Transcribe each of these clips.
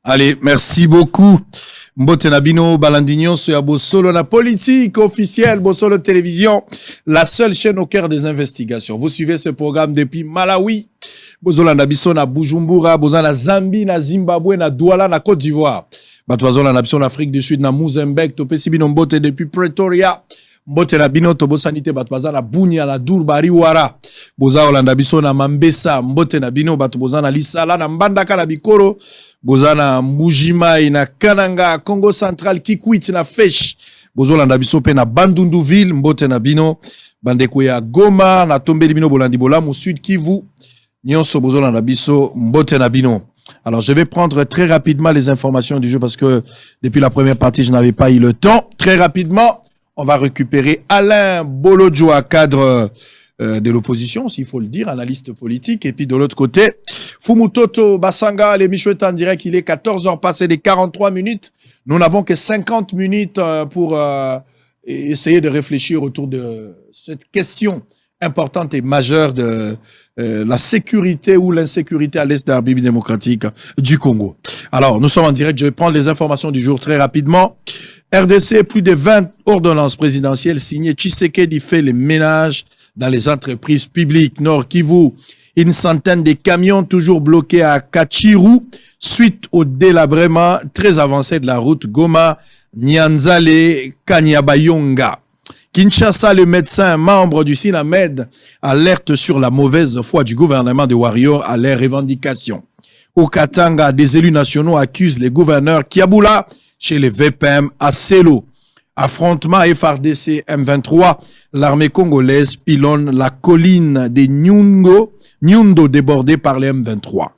Allez, merci beaucoup. Mbote Nabino, Balandinho, sur Bosolo, la politique officielle, Bosolo Télévision, la seule chaîne au cœur des investigations. Vous suivez ce programme depuis Malawi, Bosolo Nabiso, na Bujumbura, Bosolo na Zambie, na Zimbabwe, na Douala, na Côte d'Ivoire. Batoazolo Nabiso, na Afrique du Sud, na Mozambique, Topesibino Mbote depuis Pretoria. Mbote Nabino, Tobosanite, Batoazana Bunia, na Durbari Wara. Boza Olanda biso na Mambesa, Mbote Nabino, Batobozana Lisala, na Mbandaka na Bikoro. Bozana Mbujimai na Kananga, Congo Central, Kikwit na Fesh. Bozolanda biso pe na Bandunduville, Mbote Nabino, Bandeko ya Goma, na Tombeli bino Bolandi Bolamu, Sud Kivu. Nyonso Bozolanda biso, Mbote Nabino. Alors, je vais prendre très rapidement les informations du jeu parce que depuis la première partie, je n'avais pas eu le temps. Très rapidement, on va récupérer Alain Bolodjoa, cadre de l'opposition, s'il faut le dire, analyste politique. Et puis de l'autre côté, Fumutoto Basanga, l'émission est en direct, il est 14h passé des 43 minutes. Nous n'avons que 50 minutes pour essayer de réfléchir autour de cette question importante et majeure de la sécurité ou l'insécurité à l'est de la République démocratique du Congo. Alors, nous sommes en direct, je vais prendre les informations du jour très rapidement. RDC, plus de 20 ordonnances présidentielles signées. Tshisekedi fait les ménages dans les entreprises publiques. Nord Kivu, une centaine de camions toujours bloqués à Kachiru suite au délabrement très avancé de la route Goma-Nyanzale-Kanyabayonga. Kinshasa, le médecin membre du SINAMED alerte sur la mauvaise foi du gouvernement de Warrior à leurs revendications. Au Katanga, des élus nationaux accusent les gouverneurs Kiabula chez les VPM à Selo. Affrontement FRDC M23, l'armée congolaise pilonne la colline des Nyundo débordée par les M23.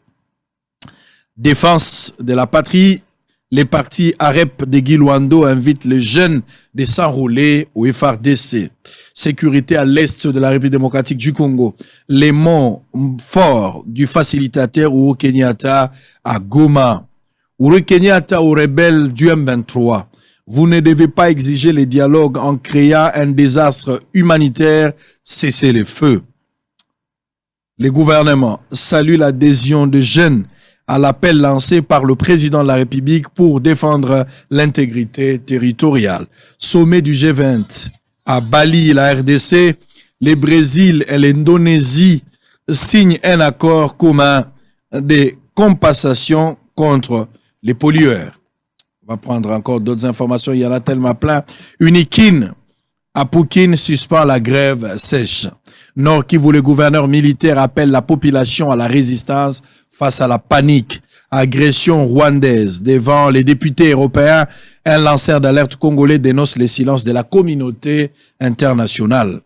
Défense de la patrie, les partis AREP de Guilwando invitent les jeunes de s'enrôler au FRDC. Sécurité à l'est de la République démocratique du Congo. Les mots forts du facilitateur Uhuru Kenyatta à Goma. Uhuru Kenyatta aux rebelles du M23. Vous ne devez pas exiger les dialogues en créant un désastre humanitaire. Cessez les feux. Le gouvernement salue l'adhésion de jeunes à l'appel lancé par le président de la République pour défendre l'intégrité territoriale. Sommet du G20 à Bali, la RDC, le Brésil et l'Indonésie signent un accord commun de compensation contre les pollueurs. On va prendre encore d'autres informations, il y en a tellement plein. Unikin à Poukine suspend la grève sèche. Nord Kivu, le gouverneur militaire appelle la population à la résistance face à la panique. Agression rwandaise devant les députés européens. Un lanceur d'alerte congolais dénonce le silence de la communauté internationale.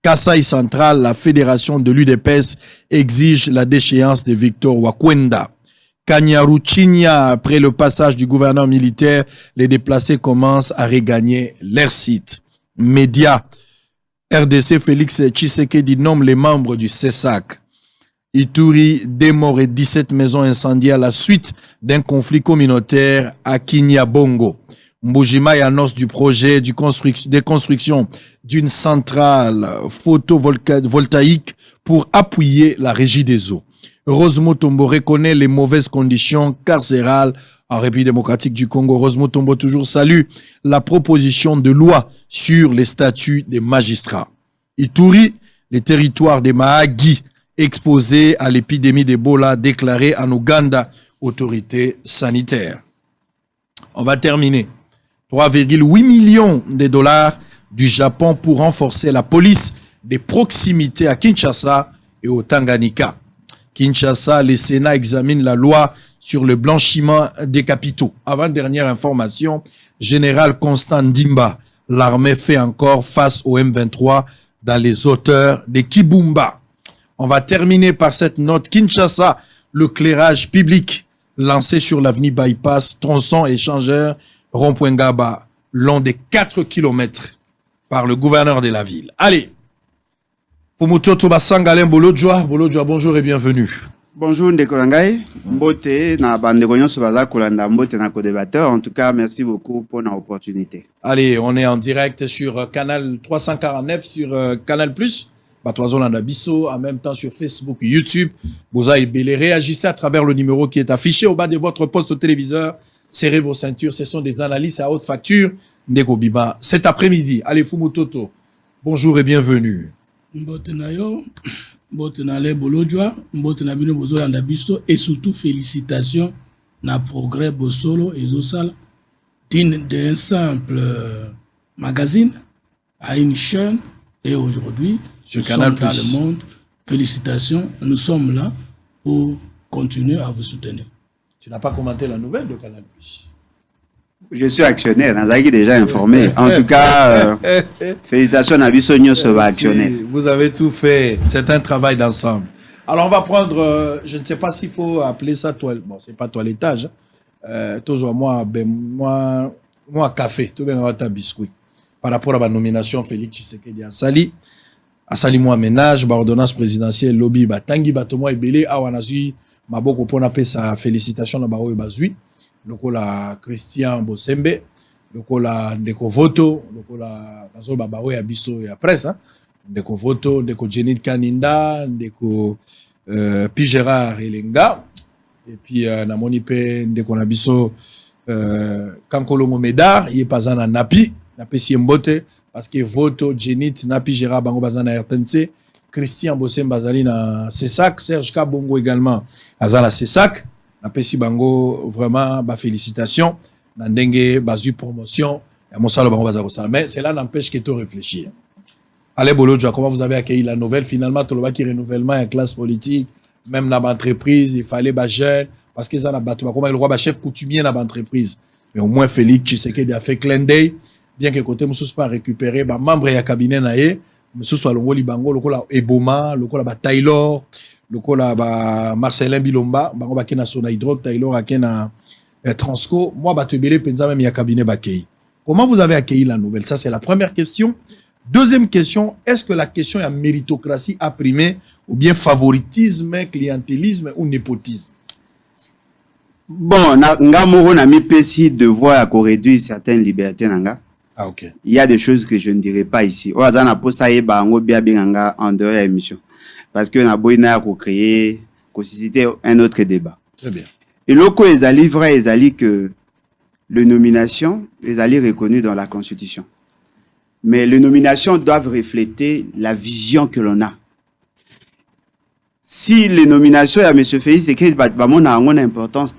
Kasai Central, la fédération de l'UDPS exige la déchéance de Victor Wakwenda. Kanyaruchinya, après le passage du gouverneur militaire, les déplacés commencent à regagner leur site. Média. RDC, Félix Tshisekedi nomme les membres du CESAC. Ituri, des morts et 17 maisons incendiées à la suite d'un conflit communautaire à Kinyabongo. Mbujimai annonce du projet de construction d'une centrale photovoltaïque pour appuyer la régie des eaux. Rose Mutombo reconnaît les mauvaises conditions carcérales en République démocratique du Congo. Rose Mutombo toujours salue la proposition de loi sur les statuts des magistrats. Ituri, les territoires des Mahagi exposés à l'épidémie d'Ebola déclarée en Ouganda, autorité sanitaire. On va terminer. 3,8 millions de dollars du Japon pour renforcer la police des proximités à Kinshasa et au Tanganyika. Kinshasa, le Sénat examine la loi sur le blanchiment des capitaux. Avant-dernière information, général Constant Ndimba, l'armée fait encore face au M23 dans les hauteurs de Kibumba. On va terminer par cette note. Kinshasa, le clairage public lancé sur l'avenue Bypass, tronçon échangeur, rond-point Gaba, long de 4 km par le gouverneur de la ville. Allez! Fumutoto Basanga Alain Bolodjoa, bonjour et bienvenue. Bonjour Ndekolangai, Mbote na bandeko nyonso baza kolanda Mbote na co-débatteur. En tout cas, merci beaucoup pour l'opportunité. Allez, on est en direct sur Canal 349 sur Canal+. Patoison Landabiso, en même temps sur Facebook, YouTube. Boza et Belé, réagissez à travers le numéro qui est affiché au bas de votre poste au téléviseur. Serrez vos ceintures, ce sont des analyses à haute facture. Ndeko Biba, cet après-midi, allez Fumutoto. Bonjour et bienvenue. Mbotenayo, Mbotenale Bolodjoa, Mbotenabino Bozo Landabiso, et surtout félicitations na progrès Bosolo et Zosal d'un simple magazine à une chaîne. Et aujourd'hui, nous sommes dans le monde. Félicitations, nous sommes là pour continuer à vous soutenir. Tu n'as pas commenté la nouvelle de Canal+. Je suis actionnaire, Nazaki déjà informé. En tout cas, félicitations à Bissonio Sova, actionnaire. Vous avez tout fait, c'est un travail d'ensemble. Alors on va prendre, je ne sais pas s'il faut appeler ça toilette. Bon, c'est pas toilettage. Toujours moi café, tout bien un biscuit. Par rapport à la nomination Félix Tshisekedi Asali moi ménage, ordonnance présidentielle lobby Tangi Batomo Ebele Awanazi Maboko pona pe sa félicitation na baoyo bazui. Lokola Christian Bosembe, lokola Ndeko Voto, lokola nazo babaoyo ya biso ya presse, Ndeko Voto, Ndeko Jenit Kaninda, Ndeko Pi Gérard Elenga, et puis namoni pe Ndeko na biso Kankolo Momedar, il est pas en Napi. Napesi mbote parce que Voto, Jenit, Napi Gérard Bango Bazana RTNC, Christian Bossem Bazali na CESAC, Serge Kabongo également Azala CESAC, Napesi Bango vraiment félicitations, Nandenge Bazu promotion, et Monsalo Bango Bazarosala. Mais cela n'empêche que tout réfléchir. Allez Bolodjoa, comment vous avez accueilli la nouvelle? Finalement, tout le monde qui renouvellement et classe politique, même dans l'entreprise, il fallait jeune parce que ça n'a pas comment le roi chef coutumier dans l'entreprise. Mais au moins Félix Tshisekedi a fait clin d'œil. Bien que côté Moussous pas récupéré, membre ya cabinet nae, Moussous soit Longoli Bango, lokola Eboma, lokola Taylor, lokola Marcelin Bilomba, Bango bakena Sona Hydroc, Taylor akena Transco, moi Batebele penza même ya cabinet bakei. Comment vous avez accueilli la nouvelle? Ça c'est la première question. Deuxième question, est-ce que la question est méritocratie a primé ou bien favoritisme, clientélisme ou népotisme? Bon, nga moro na mi pesi devoir à réduire certaines libertés nanga. Ah, ok. Il y a des choses que je ne dirais pas ici. On a posé en dehors de l'émission. Parce que on a besoin de créer, de susciter un autre débat. Très bien. Et loko ezali vrai, ezali que les nominations, ezali reconnues dans la Constitution. Mais les nominations doivent refléter la vision que l'on a. Si les nominations à M. Félix Tshisekedi ont une importance,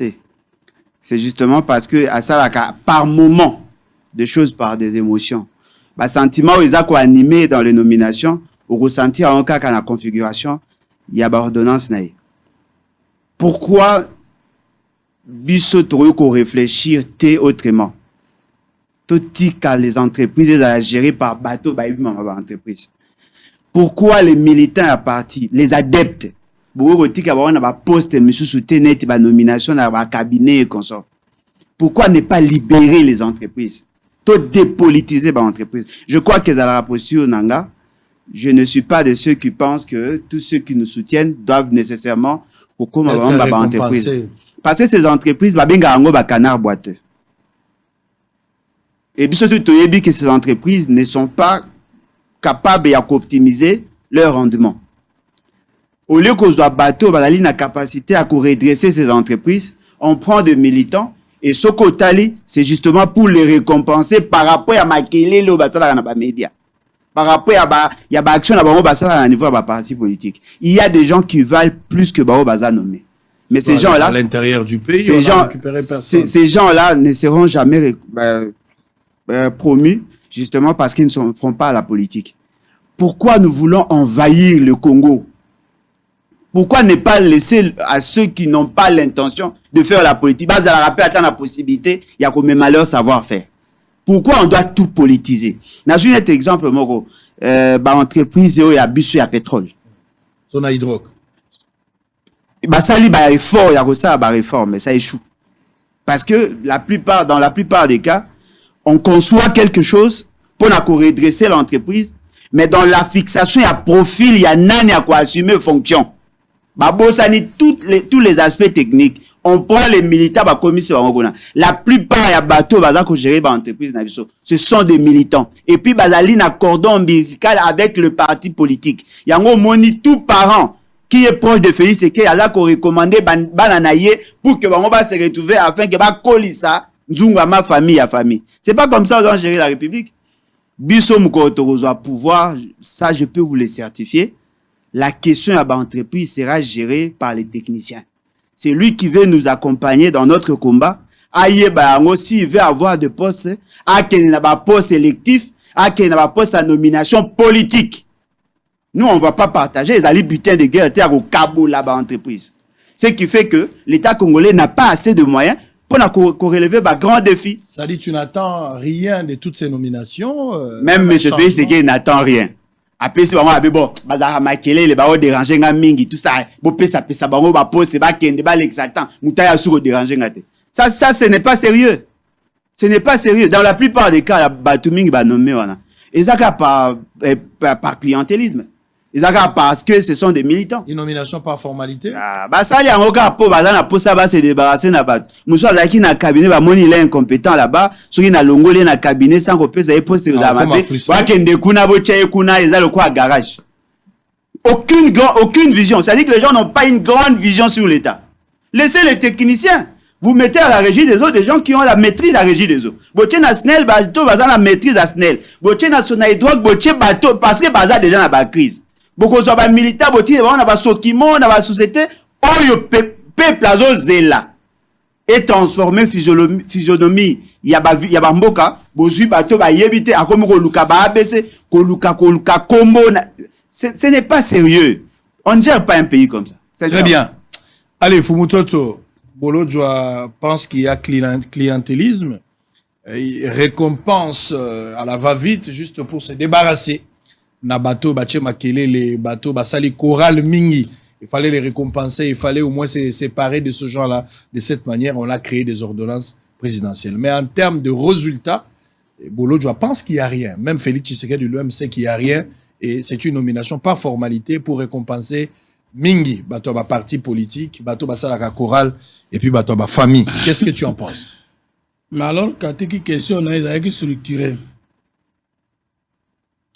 c'est justement parce que à ça, par moment, des choses par des émotions. Bah, sentiment où ils ont animé dans les nominations, au ressenti en cas qu'à la configuration, il y a ordonnance naïe. Pourquoi biso qu'on réfléchir autrement? Tout quand les entreprises sont gérées par bateau, bah, entreprise. Pourquoi les militants à parti, les adeptes, pourquoi ne pas libérer les entreprises? Tout dépolitiser les entreprises. Je crois que dans la posture Nanga, je ne suis pas de ceux qui pensent que tous ceux qui nous soutiennent doivent nécessairement entreprises. Parce que ces entreprises, canard boiteux. Et puis surtout, que ces entreprises ne sont pas capables d'optimiser leur rendement. Au lieu qu'on soit bateau, la capacité à redresser ces entreprises, on prend des militants. Et ce côté, c'est justement pour les récompenser par rapport à Makele, le média. Par rapport à il y a action à niveau de parti politique. Il y a des gens qui valent plus que Bao Baza nommé. Mais ces gens-là, à l'intérieur du pays, ces gens-là ne seront jamais promus justement parce qu'ils ne feront pas la politique. Pourquoi nous voulons envahir le Congo? Pourquoi ne pas laisser à ceux qui n'ont pas l'intention de faire la politique? Base à la rappel, attendre la possibilité, il y a comme malheur savoir-faire. Pourquoi on doit tout politiser? N'a un autre exemple, Moko, entreprise, il y a bus, il y a pétrole. Sona Hydroc. Ça, il y a effort, il y a ça, réforme, mais ça échoue. Parce que dans la plupart des cas, on conçoit quelque chose pour redresser l'entreprise, mais dans la fixation, il y a profil, il y a nan, il y a quoi assumer fonction. Tous les aspects techniques, On prend les militants, bah, commissaire, la plupart, il y a bateau, bah, qui géré par entreprise, ce sont des militants. Et puis, bah, la ligne à cordon ombilical avec le parti politique. Il y a un moni tout parent qui est proche de Félix et qui a là qu'on recommandé, bananaye, pour que, bah, on va se retrouver afin que, bah, coller ça, nzunga ma famille à famille. C'est pas comme ça qu'on doit gérer la République. Biso Mukotorozo à pouvoir, ça, je peux vous le certifier. La question à l'entreprise sera gérée par les techniciens. C'est lui qui veut nous accompagner dans notre combat. Aïe, s'il veut avoir de postes, qu'il n'a pas poste électif, qu'il n'a pas poste à nomination politique. Nous, on ne va pas partager les alliés butins de guerre au Cabo là-bas entreprise. Ce qui fait que l'État congolais n'a pas assez de moyens pour relever un grand défi. Ça dit, tu n'attends rien de toutes ces nominations. Même M. Félix Ségué n'attend rien. Après, c'est vraiment, bon, bazara makele, les barreaux dérangés, mingi, tout ça, bon, pesa, bango, ba poste, ba kende, ba l'exaltant, moutaya sur dérangé, ça, ce n'est pas sérieux. Ce n'est pas sérieux. Dans la plupart des cas, la batuming, ba nommé, voilà. Et ça, par clientélisme. Et ça, parce que ce sont des militants. Une nomination par formalité. Ah, bah, ça, il y a un cas, pour, bazana, pour ça, va se débarrasser, na bat. Moussa, là, qui n'a cabinet, bah, moni, il est incompétent là-bas. Ceux qui n'a longolé, n'a cabinet, sans qu'on puisse y poster dans la mapé. Wakende, kuna, boche, kuna, ils ont le quoi, garage. Aucune vision. C'est-à-dire que les gens n'ont pas une grande vision sur l'État. Laissez les techniciens. Vous mettez à la régie des autres des gens qui ont la maîtrise à la régie des autres. Boche na SNEL, bateau, baza la maîtrise à SNEL. Boche na Sonaïdrogue, boche bateau, parce que baza déjà dans la crise. Beaucoup sont militaires, boche, on a pas sokimo, on a pas société, oyo peuple azo zela. Et transformer physionomie, il y a mboka, bozu bateau, ba yebite, a comme luka ba abc, luka combo, ce n'est pas sérieux. On ne gère pas un pays comme ça. Très bien. Allez, Fumutoto. Bolodjoa pense qu'il y a clientélisme, il récompense à la va-vite juste pour se débarrasser. Na bateau, bache makele, les bateaux, basali choral mingi. Il fallait les récompenser, il fallait au moins se séparer de ce genre-là. De cette manière, on a créé des ordonnances présidentielles. Mais en termes de résultats, Bolodjoa pense qu'il n'y a rien. Même Félix Tshisekedi de l'OM sait qu'il n'y a rien. Et c'est une nomination par formalité pour récompenser mingi, bateau ba parti politique, bateau ba salaka chorale, et puis bateau ba famille. Qu'est-ce que tu en penses? Mais alors, quand tu as une question, on a structuré.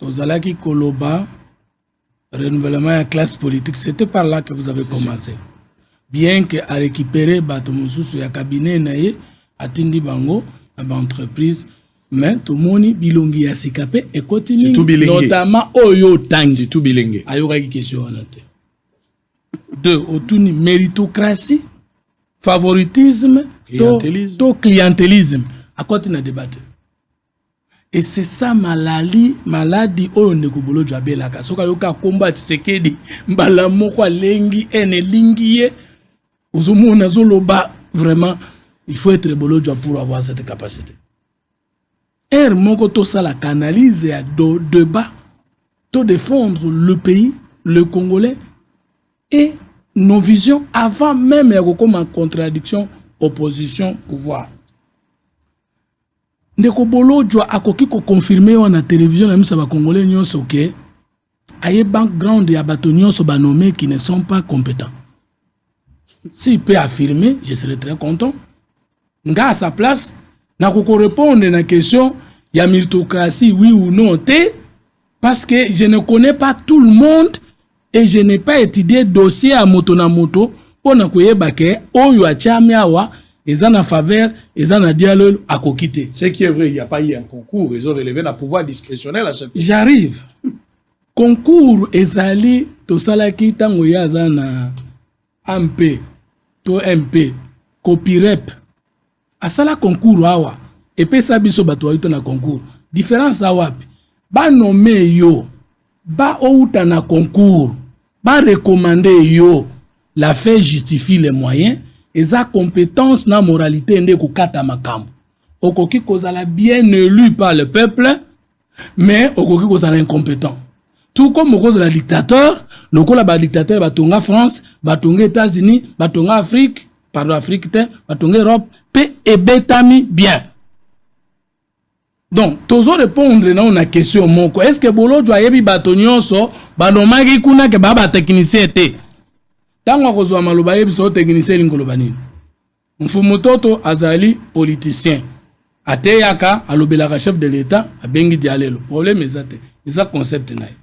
Vous allez qui Koloba, renouvellement de la classe politique, c'était par là que vous avez commencé. Bien que à récupérer bateau Moussou, ya cabinet naye, atindi bango, à entreprise, mais tout le monde bilongi ya sikapé et continue. Notamment Oyo Tangi. C'est tout bilingue. Ayoka qui question en ante. 2. Autour méritocratie, favoritisme, clientélisme. À quoi tu n'as débattu? Et c'est ça maladie oyo ne kubolo jabe la kasoka yoka combat Tshisekedi mbala moko lengi ene lingiye uzumu na zoloba vraiment il faut être bolo pour avoir cette capacité. Moko to ça la canalise à débat, to défendre le pays, le Congolais et nos visions avant même de comme en contradiction opposition pouvoir. Ndeko Bolodjoa akoki ko confirmer na télévision na misa ba Congolais nyonso ke aye background ya bato nyonso ba nommé qui ne sont pas compétents. S'il peut affirmer, je serais très content. Nga à sa place na ko répondre na question ya méritocratie oui ou non parce que je ne connais pas tout le monde et je n'ai pas étudié dossier à moto na moto pour na koyeba ke oyo a chami awa. Ils ont en faveur, ils ont en dialogue à quitter. Ce qui est vrai, il n'y a pas eu un concours, ils ont relevé un pouvoir discrétionnel à chaque fois. J'arrive. Concours, ezali, to salaki tango ya zana MP, to MP, copyrep. Asala concours awa. Et puis ça biso bato wa na concours. Différence awapi. Ba nommé yo, ba outa na concours, ba recommander yo, la fait justifie les moyens. Et sa compétence na moralité ndé ko kata makambo. Okoki kozala bien élu par le peuple, mais okoki kozala incompétent. Tout comme okozala dictateur, lokola ba dictateur batonga France, batonga États-Unis, batonga Afrique, pardon Afrique te, batonga Europe, pe ebetami bien. Donc, tozo répondre na una question moko. Est-ce que Bolodjoa yebi batonyonso, banomaki kuna ke baba technicien te? Tango kozwa maloba yebi so technicien lingoloba nini. Mfumutoto azali politicien. Ateyaka alobelaka chef de l'État abengi dialelo. Problème ezate. Eza concept naï.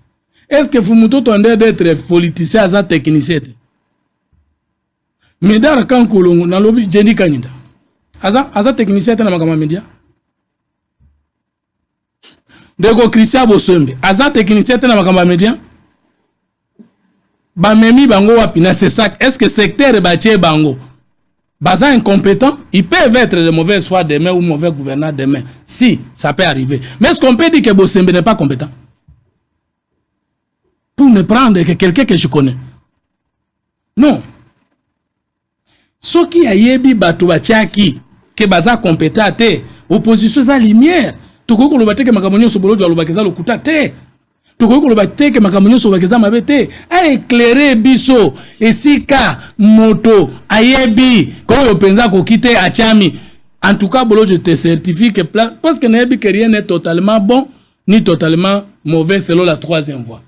Est-ce que Fumutoto en d'être politicien aza technicien? Medar Kankolongo na lobi Jendi Kanyinda. Aza technicien na makama media. Deko Christian Bosombe. Aza technicien na makama media. Ba memi bango wapi na c'est ça. Est-ce que secteur batie bango baza incompétent, ils peuvent être de mauvaise foi demain ou mauvais gouverneur demain. Si, ça peut arriver. Mais est-ce qu'on peut dire que Bossembe n'est pas compétent? Pour ne prendre que quelqu'un que je connais. Non. Ce qui a yebi bato batiaki, que baza compétent te, opposition za lumière. Toko ko lobate ke makamonyo sobolo jwa lobakeza lokuta te. Toko ko lobate ke makamonyo sobakeza mabete. A éclairer biso esika moto ayebi ko yo penza ko kite achami. En tout cas, bolo je te certifie que parce que n'ayebi que rien n'est totalement bon ni totalement mauvais selon la troisième voie.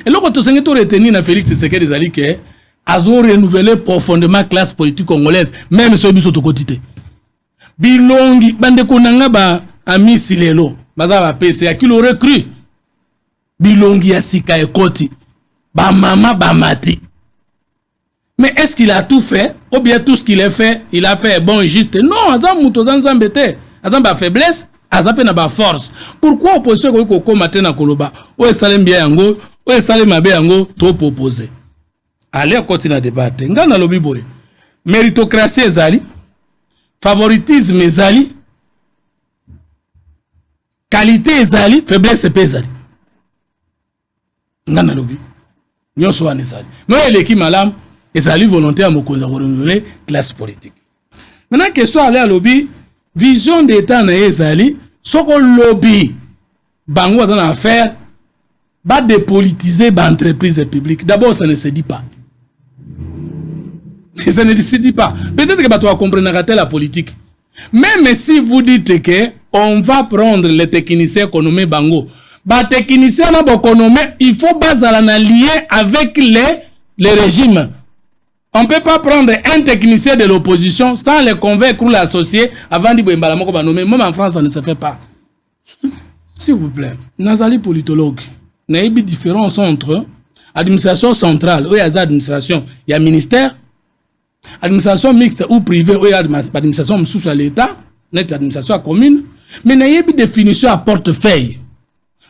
Et là, quand on a retenu na Félix Tshisekedi Zali que azo renouvelé profondément la classe politique congolaise, même sur biso to kotité. Bilongi bande konanga ba ami silelo, baza ba PCA qui l'aurait cru. Bilongi ya sika ekoti. Ba mama ba mati. Mais est-ce qu'il a tout fait ou bien tout ce qu'il a fait, il a fait bon et juste? Non, azam muto zanzambete, azam ba faiblesse, azam pe na ba force. Pourquoi opposition ko ko matena koloba? O esalem bien yango, o esalem mabe yango to proposer. Allez continuer à débattre. Ngana lobi boy. Méritocratie ezali, favoritisme ezali, qualité ezali, faiblesse ezali. Ngana lobi. Nyonso wana ezali. Mais l'équipe malam ezali volontaire mokonza ko renouveler classe politique. Maintenant question aller à lobby, vision d'état na ezali, soko lobby bango dans l'affaire ba dépolitiser ba entreprise publique. D'abord ça ne se dit pas. Ça ne se dit pas. Peut-être que tu vas comprendre la politique. Même si vous dites que on va prendre les techniciens économiques bango, les techniciens économiques, il faut baser un lien avec les régimes. On ne peut pas prendre un technicien de l'opposition sans le convaincre ou l'associer avant de nommer. Même en France, ça ne se fait pas. S'il vous plaît, Nazali politologue, il y a une différence entre administration centrale, où il y a administration, il y a ministère. Administration mixte ou privée, ou administration sous l'État, l'administration commune, mais il y a une définition à portefeuille.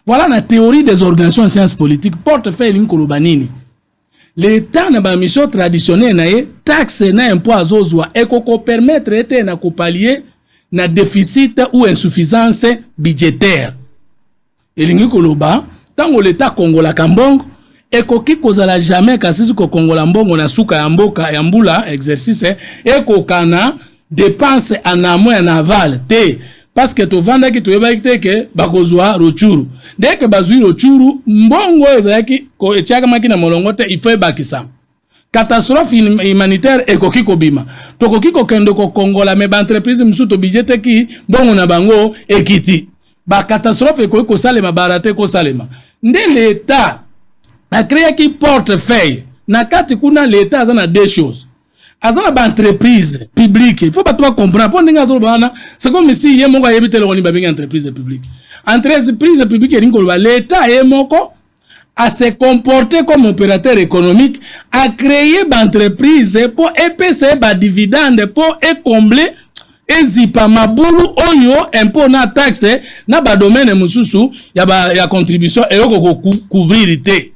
Voilà la théorie des organisations en sciences politiques. Portefeuille, l'État n'a pas mission traditionnelle, taxe na impôt à zozwa, et qu'on permettre de pallier na déficit ou insuffisance budgétaire. Et l'État, tant que l'État congolais Kambongo, et koki kozala jamais kasisi ko kongola mbongo na suka ya mboka ya mbula exercice et kokana dépense en amont et en aval te parce que to vanda ki to yeba ki ke bakozwa rochuru dès que bazui rochuru mbongo ezaki ko etiaka makina molongo te il faut bakisa catastrophe humanitaire et koki kobima to koki ko kendo ko kongola me ba entreprise msuto budget ki mbongo na bango ekiti ba catastrophe ko ko salema barate ko salema nde l'État a créé qui portefeuille. Na kati kuna l'État a deux choses. Azana ba entreprise publique. Il faut pas toi comprendre. C'est comme si yé moko yebite le woni ba bien entreprise publique. Entreprise publique l'État est moko à se comporter comme opérateur économique, à créer ba entreprise pour épaisser ba dividende pour combler ezipa mabulu oyo impôt na taxe na ba domaine mususu ya contribution et yoko couvrir ité.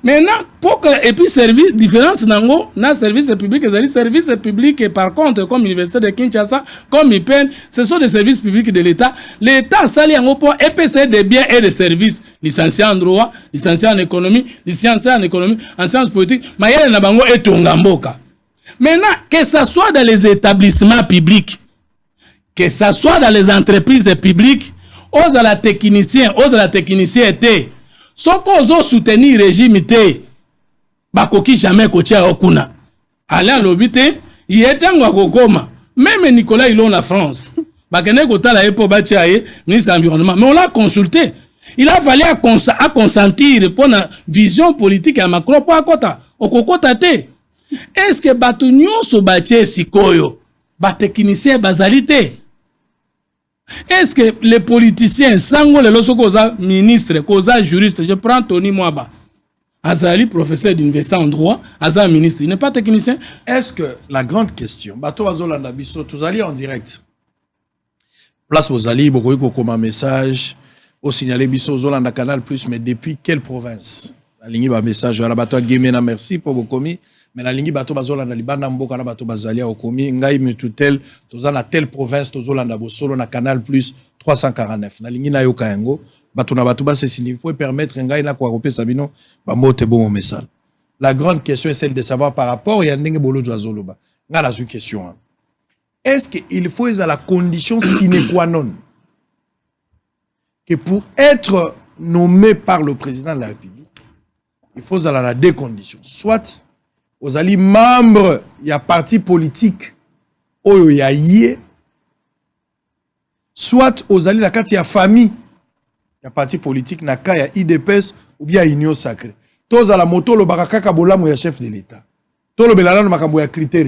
Maintenant, pour que, et puis service, différence nango, na service public, les services publics, par contre, comme l'université de Kinshasa, comme IPEN, ce sont des services publics de l'État. L'État s'allie en pour épaissir des biens et des services. Licencié en droit, licencié en économie, licencié en économie, en sciences politiques, Mayele Nabango et Tongamboka. Maintenant, que ce soit dans les établissements publics, que ce soit dans les entreprises publiques, aux la techniciens, étaient, soko ozo soutenir régime te bakoki jamais kotia okuna ala lobite yetango kokoma même Nicolas Hulot en France bakene kotala epo bachaye ministre de l'environnement mais on l'a consulté il a fallu à consentir pour une vision politique à Macron pour akota okokota te Est-ce que bato nyonso batie sikoyo ba technicien bazalité? Est-ce que les politiciens sango le loso koza ministre, koza juriste, je prends Tony Mwaba. Azali professeur d'université en droit, Azali ministre, il n'est pas technicien. Est-ce que la grande question, bato bazolanda biso, tous allez en direct. Place aux alliés, beaucoup comme un message, au signaler biso zolanda Canal Plus, mais depuis quelle province? La ligne ba message, la bato Gemena, merci pour vos commis. Mais la ligne bato bazolanda libanda mboka na bato bazalia au commis, ngai mututel, tous na telle province, tous zolanda bosolo na Canal Plus 349. Na ligne na yo kaengo, bato na bato ba se signifie permettre ngai na kwa kopesa bino ba mote bon message. La grande question est celle de savoir par rapport à ndenge bolo jwazoloba. Nga la question. Est-ce qu'il faut à la condition sine qua non que pour être nommé par le président de la République, il faut à la deux conditions. Soit aux alliés membres, il y a parti politique, ou il y a yé, soit aux alliés, il y a famille, il y a parti politique, il y a IDPS ou bien Union Sacrée. Tous à la moto, le barakaka bolam ou chef de l'État. Tous le belalan makambo ya critère.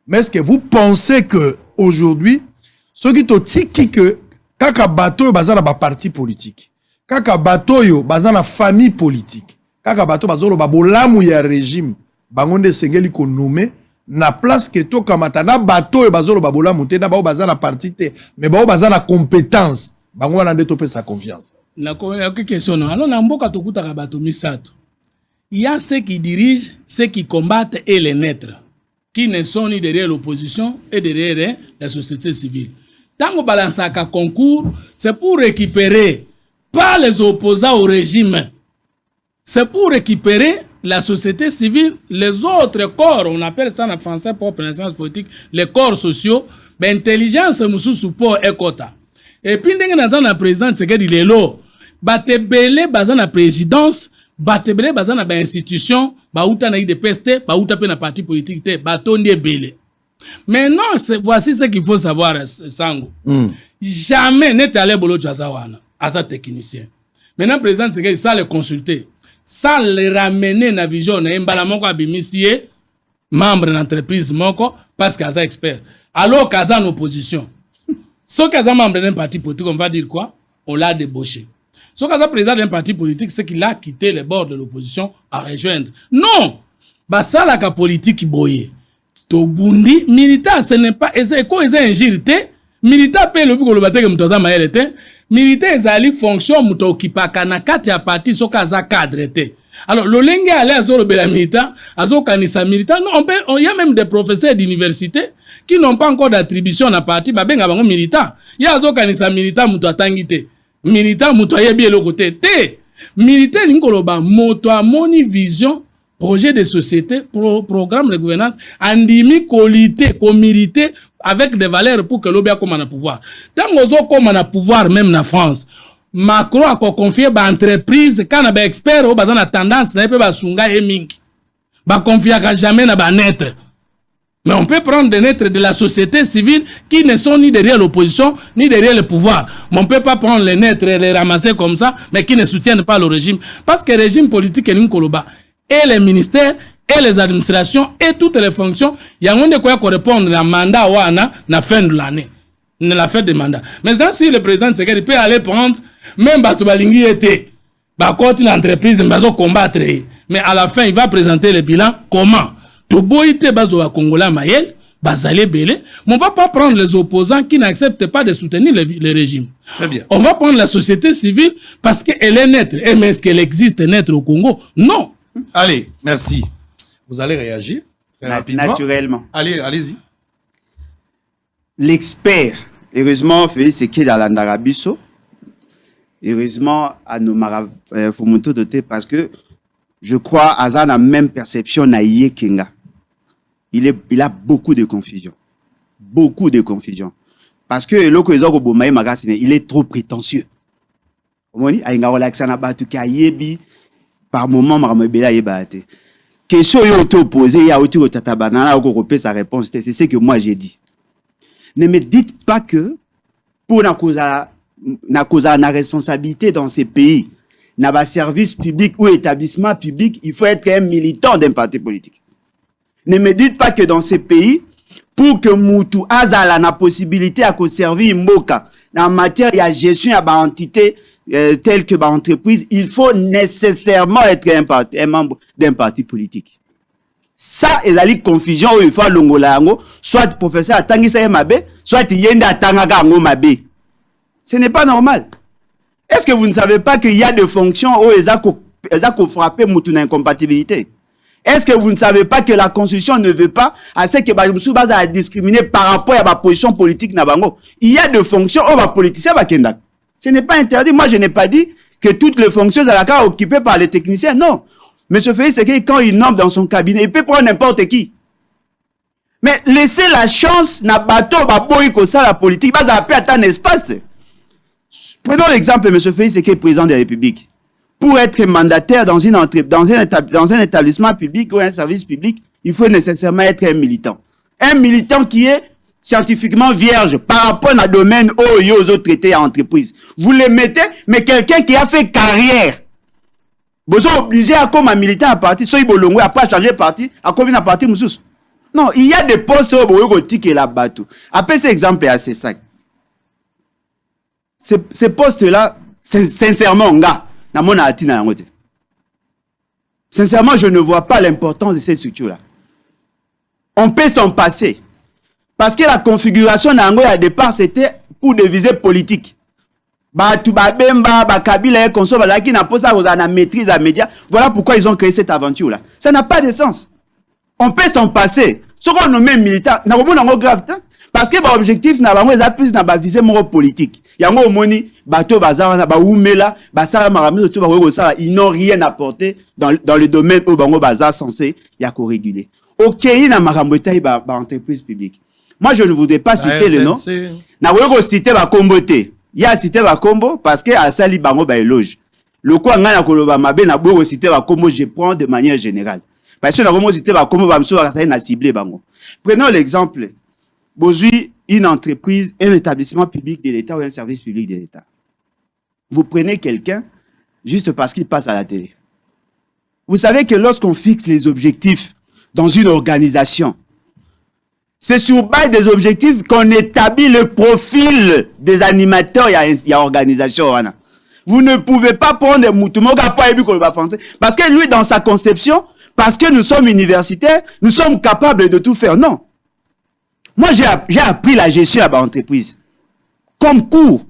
Mais est-ce que vous pensez que aujourd'hui, ceux qui ont dit que kaka bateau bazana ba parti politique, kaka bateau yo bazana famille politique, kaka bateau bazolo ba bolam ou ya régime, bangonde sengeli ko nommé na place que to kamata na bateau yo bazolo ba bolam te na ba bazana parti te, mais ba bazana compétence, bango wana nde topé sa confiance. Na question non. Alors na mboka tokuta ka bateau misato. Il y a ceux qui dirigent, ceux qui combattent et les naîtres, qui ne sont ni derrière l'opposition et derrière la société civile. Tant qu'on balance un concours, c'est pour récupérer, pas les opposants au régime, c'est pour récupérer la société civile, les autres corps, on appelle ça en français pour la science politique, les corps sociaux, mais intelligence, moussou support et quota. Et puis, dans la présidente, c'est qu'il est là, batte belé, dans la présidence, batebele bazana ba institution ba uta na IDPS ba uta pe na parti politique te batondi ebele. Maintenant voici ce qu'il faut savoir sango. Jamais n'est allé bolo jazawana asa technicien. Maintenant président c'est ça le consulter, ça le ramener na vision na mbala moko abimisie membre d'entreprise moko parce qu'asa expert. Alors qu'asa en opposition. Ce qu'asa membre d'un parti politique on va dire quoi? On l'a débauché. Ce qu'un président d'un parti politique, c'est qu'il a quitté les bords de l'opposition à rejoindre. Non! Bah, ça, la politique boye. Tobundi, militant, ce n'est pas, quoi, ils ont ingérité. Militant, paye le but que le bâtiment que m'toza maëlete. Militant, ils allaient fonction, m'to qui pa kanakati à parti, so kaza cadre te. Alors, le lingue allait à zo le bela militant, à zo kanisa militant. Non, il y a même des professeurs d'université qui n'ont pas encore d'attribution à parti, bah, ben, avant militant. Il y a zo kanisa militant, m'to atangite. Militant muto yebi le côté te militaire ngoloba moto amoni vision projet de société programme de gouvernance andimi qualité communauté avec des valeurs pour que l'obia comme na pouvoir tant ozo comme na pouvoir même na France Macron a confié ba entreprise kana ba expert o bazana tendance na pe ba sunga e mingi ba confier jamais na ba naître. Mais on peut prendre des naîtres de la société civile qui ne sont ni derrière l'opposition, ni derrière le pouvoir. Mais on ne peut pas prendre les naîtres et les ramasser comme ça, mais qui ne soutiennent pas le régime. Parce que le régime politique est Nkoloba. Et les ministères, et les administrations, et toutes les fonctions, il y a un de quoi correspondre à un mandat ou à la fin de l'année. La fin de mandat. Maintenant, si le président Tshisekedi peut aller prendre, même Batubalingi était, côté l'entreprise, il va combattre. Mais à la fin, il va présenter le bilan. Comment? Toboïté bazo wa Congolais Mayel, bazale belé, mais on va pas prendre les opposants qui n'acceptent pas de soutenir le régime. Très bien. On va prendre la société civile parce qu'elle est naître. Et mais est-ce qu'elle existe naître au Congo? Non. Allez, merci. Vous allez réagir très rapidement. Naturellement. Allez, allez-y. L'expert, heureusement, Félix Sekedi dans l'Andarabiso, heureusement, à nos Fumoto doté parce que je crois Azan a la même perception naïe Kenga. Il a beaucoup de confusion. Beaucoup de confusion. Parce que il est trop prétentieux. Par moment, question est opposée, il y a autour de Tatabana, sa réponse, c'est ce que moi j'ai dit. Ne me dites pas que pour la responsabilité dans ces pays, dans un service public ou établissement public, il faut être un militant d'un parti politique. Ne me dites pas que dans ces pays, pour que Moutou Azala na possibilité à servir Mboka, en matière de gestion à entité telle que entreprise, il faut nécessairement être un membre d'un parti politique. Ça, il y a une confusion où il faut l'ongolango, soit professeur Atangisa Mabe, soit Yenda Atangaga Mabe. Ce n'est pas normal. Est-ce que vous ne savez pas qu'il y a des fonctions où ils ont frappé Moutou incompatibilité? Est-ce que vous ne savez pas que la Constitution ne veut pas à ce que Moussouba a discriminé par rapport à ma position politique Nabango? Il y a des fonctions où les politiciens va kendak. Ce n'est pas interdit. Moi, je n'ai pas dit que toutes les fonctions de la CAR occupées par les techniciens. Non. Monsieur Félix, c'est que quand il nomme dans son cabinet, il peut prendre n'importe qui. Mais laissez la chance na bateau baboy ko ça la politique, bah ça peut attendre un espace. Prenons l'exemple, monsieur Félix, c'est que le président de la République. Pour être mandataire dans un établissement public ou un service public, il faut nécessairement être un militant. Un militant qui est scientifiquement vierge par rapport à un domaine aux autres traités à entreprise. Vous le mettez, mais quelqu'un qui a fait carrière. Vous êtes obligé à comme un militant à partir, soit il bolongo après changer de parti, à comme une partie moussous. Non, il y a des postes où vous avez là-bas tout. Après cet exemple est assez sac. Ces postes-là, sincèrement, gars, sincèrement, je ne vois pas l'importance de ces structures-là. On peut s'en passer. Parce que la configuration d'Angoy à départ, c'était pour des visées politiques. Voilà pourquoi ils ont créé cette aventure-là. Ça n'a pas de sens. On peut s'en passer. Ce qu'on nomme militant, parce que l'objectif n'a pas plus n'a visé politique. Il y a un moni, bateau bazar, baoumela, basara marami, ils n'ont rien apporté dans le domaine où bango bazar censé y a co-réguler. Ok, il y a une entreprise publique. Moi, je ne voudrais pas citer le nom. Na wego citer ba komboté. Il y a cité ba kombo parce que à sali bango ba éloge. Le quoi ngana koloba mabe na wego citer ba kombo, je prends de manière générale. Parce que na wego citer ba kombo ba mso ba na ciblé bango. Prenons l'exemple. Bozui, une entreprise, un établissement public de l'État ou un service public de l'État. Vous prenez quelqu'un juste parce qu'il passe à la télé. Vous savez que lorsqu'on fixe les objectifs dans une organisation, c'est sur base des objectifs qu'on établit le profil des animateurs et à organisation. Vous ne pouvez pas prendre des moutons parce que lui, dans sa conception, parce que nous sommes universitaires, nous sommes capables de tout faire. Non. Moi, j'ai appris la gestion à l'entreprise. Comme cours.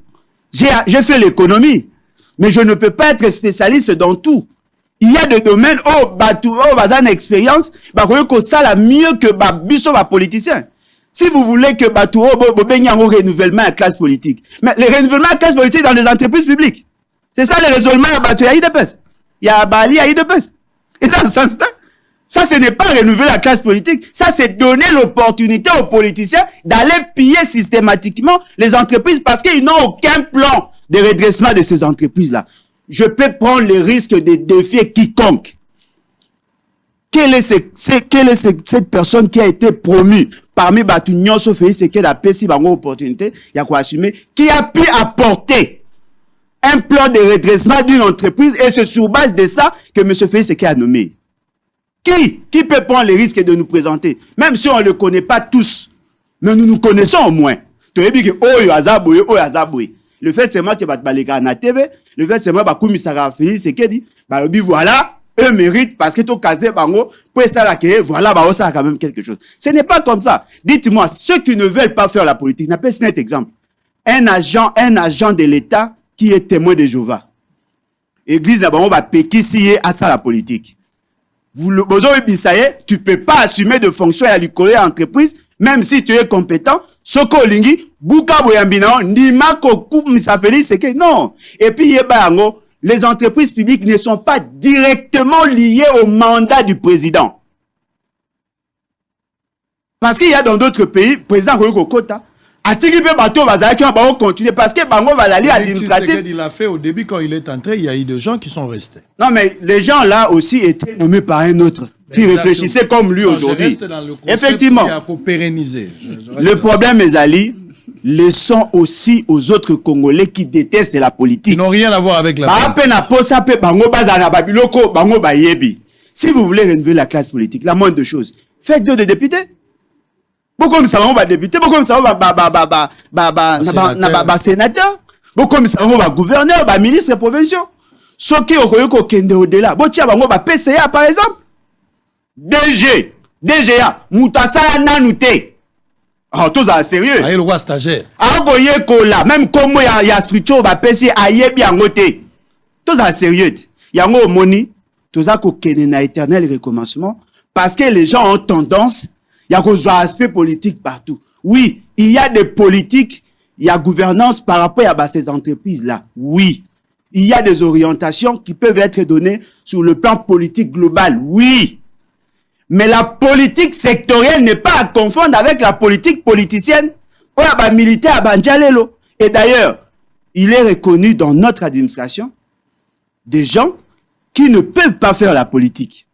J'ai fait l'économie. Mais je ne peux pas être spécialiste dans tout. Il y a des domaines où, une expérience, ça la mieux que biso politicien. Si vous voulez que renouvellement à classe politique. Mais les renouvellements à classe politique dans les entreprises publiques. C'est ça le renouvellement à IDPS. Il y a Bali à IDPS. Et dans ce sens-là, ça, ce n'est pas renouveler la classe politique. Ça, c'est donner l'opportunité aux politiciens d'aller piller systématiquement les entreprises parce qu'ils n'ont aucun plan de redressement de ces entreprises-là. Je peux prendre les risques de défier quiconque. Quelle est cette personne qui a été promue parmi Batunion, sauf c'est qu'elle a payé une opportunité, il y a quoi assumer, qui a pu apporter un plan de redressement d'une entreprise et c'est sur base de ça que M. Félix Sekei a nommé. Qui peut prendre les risques de nous présenter? Même si on ne le connaît pas tous. Mais nous nous connaissons au moins. Le fait seulement que Batbaleka na TV, le fait seulement que Koumisara Félix Sekei dit, voilà, eux méritent parce que tout casé, bango, pour ça là, voilà, ça a quand même quelque chose. Ce n'est pas comme ça. Dites-moi, ceux qui ne veulent pas faire la politique, n'appelle ce net exemple. Un agent de l'État qui est témoin de Jéhovah. Église d'abord, va péquer à ça la politique. Tu peux pas assumer de fonction à l'école entreprise, même si tu es compétent. Soko lingi, buka boyambina, nima koku misafeli, c'est que non. Et puis, les entreprises publiques ne sont pas directement liées au mandat du président. Parce qu'il y a dans d'autres pays, président Kota, continuer parce que Bango va l'aller administratif. Il a fait au début quand il est entré, il y a eu des gens qui sont restés. Non, mais les gens là aussi étaient nommés par un autre qui réfléchissait comme lui aujourd'hui. Effectivement. Le problème, mes alliés, laissons aussi aux autres Congolais qui détestent la politique. Ils n'ont rien à voir avec la politique. Si vous voulez renouveler la classe politique, la moindre chose, Faites-le des députés. Beaucoup comme ça va député, beaucoup comme ça va sénateur, beaucoup comme ça va gouverneur, ministre provincial. Ce qui est kende au-delà. Bon tia bango ba PCA par exemple. DGA, mutasala nanute. Ah, tout ça sérieux. Aïe le roi stagiaire. Ah, boye kola, même comme il y a structure ba PC aïe bien ngote. Tout ça sérieux. Yango moni, tout ça ko kende na éternel recommencement parce que les gens ont tendance, il y a un aspect politique partout. Oui, il y a des politiques, il y a gouvernance par rapport à ces entreprises-là. Oui. Il y a des orientations qui peuvent être données sur le plan politique global. Oui. Mais la politique sectorielle n'est pas à confondre avec la politique politicienne. Militaire, et d'ailleurs, il est reconnu dans notre administration des gens qui ne peuvent pas faire la politique.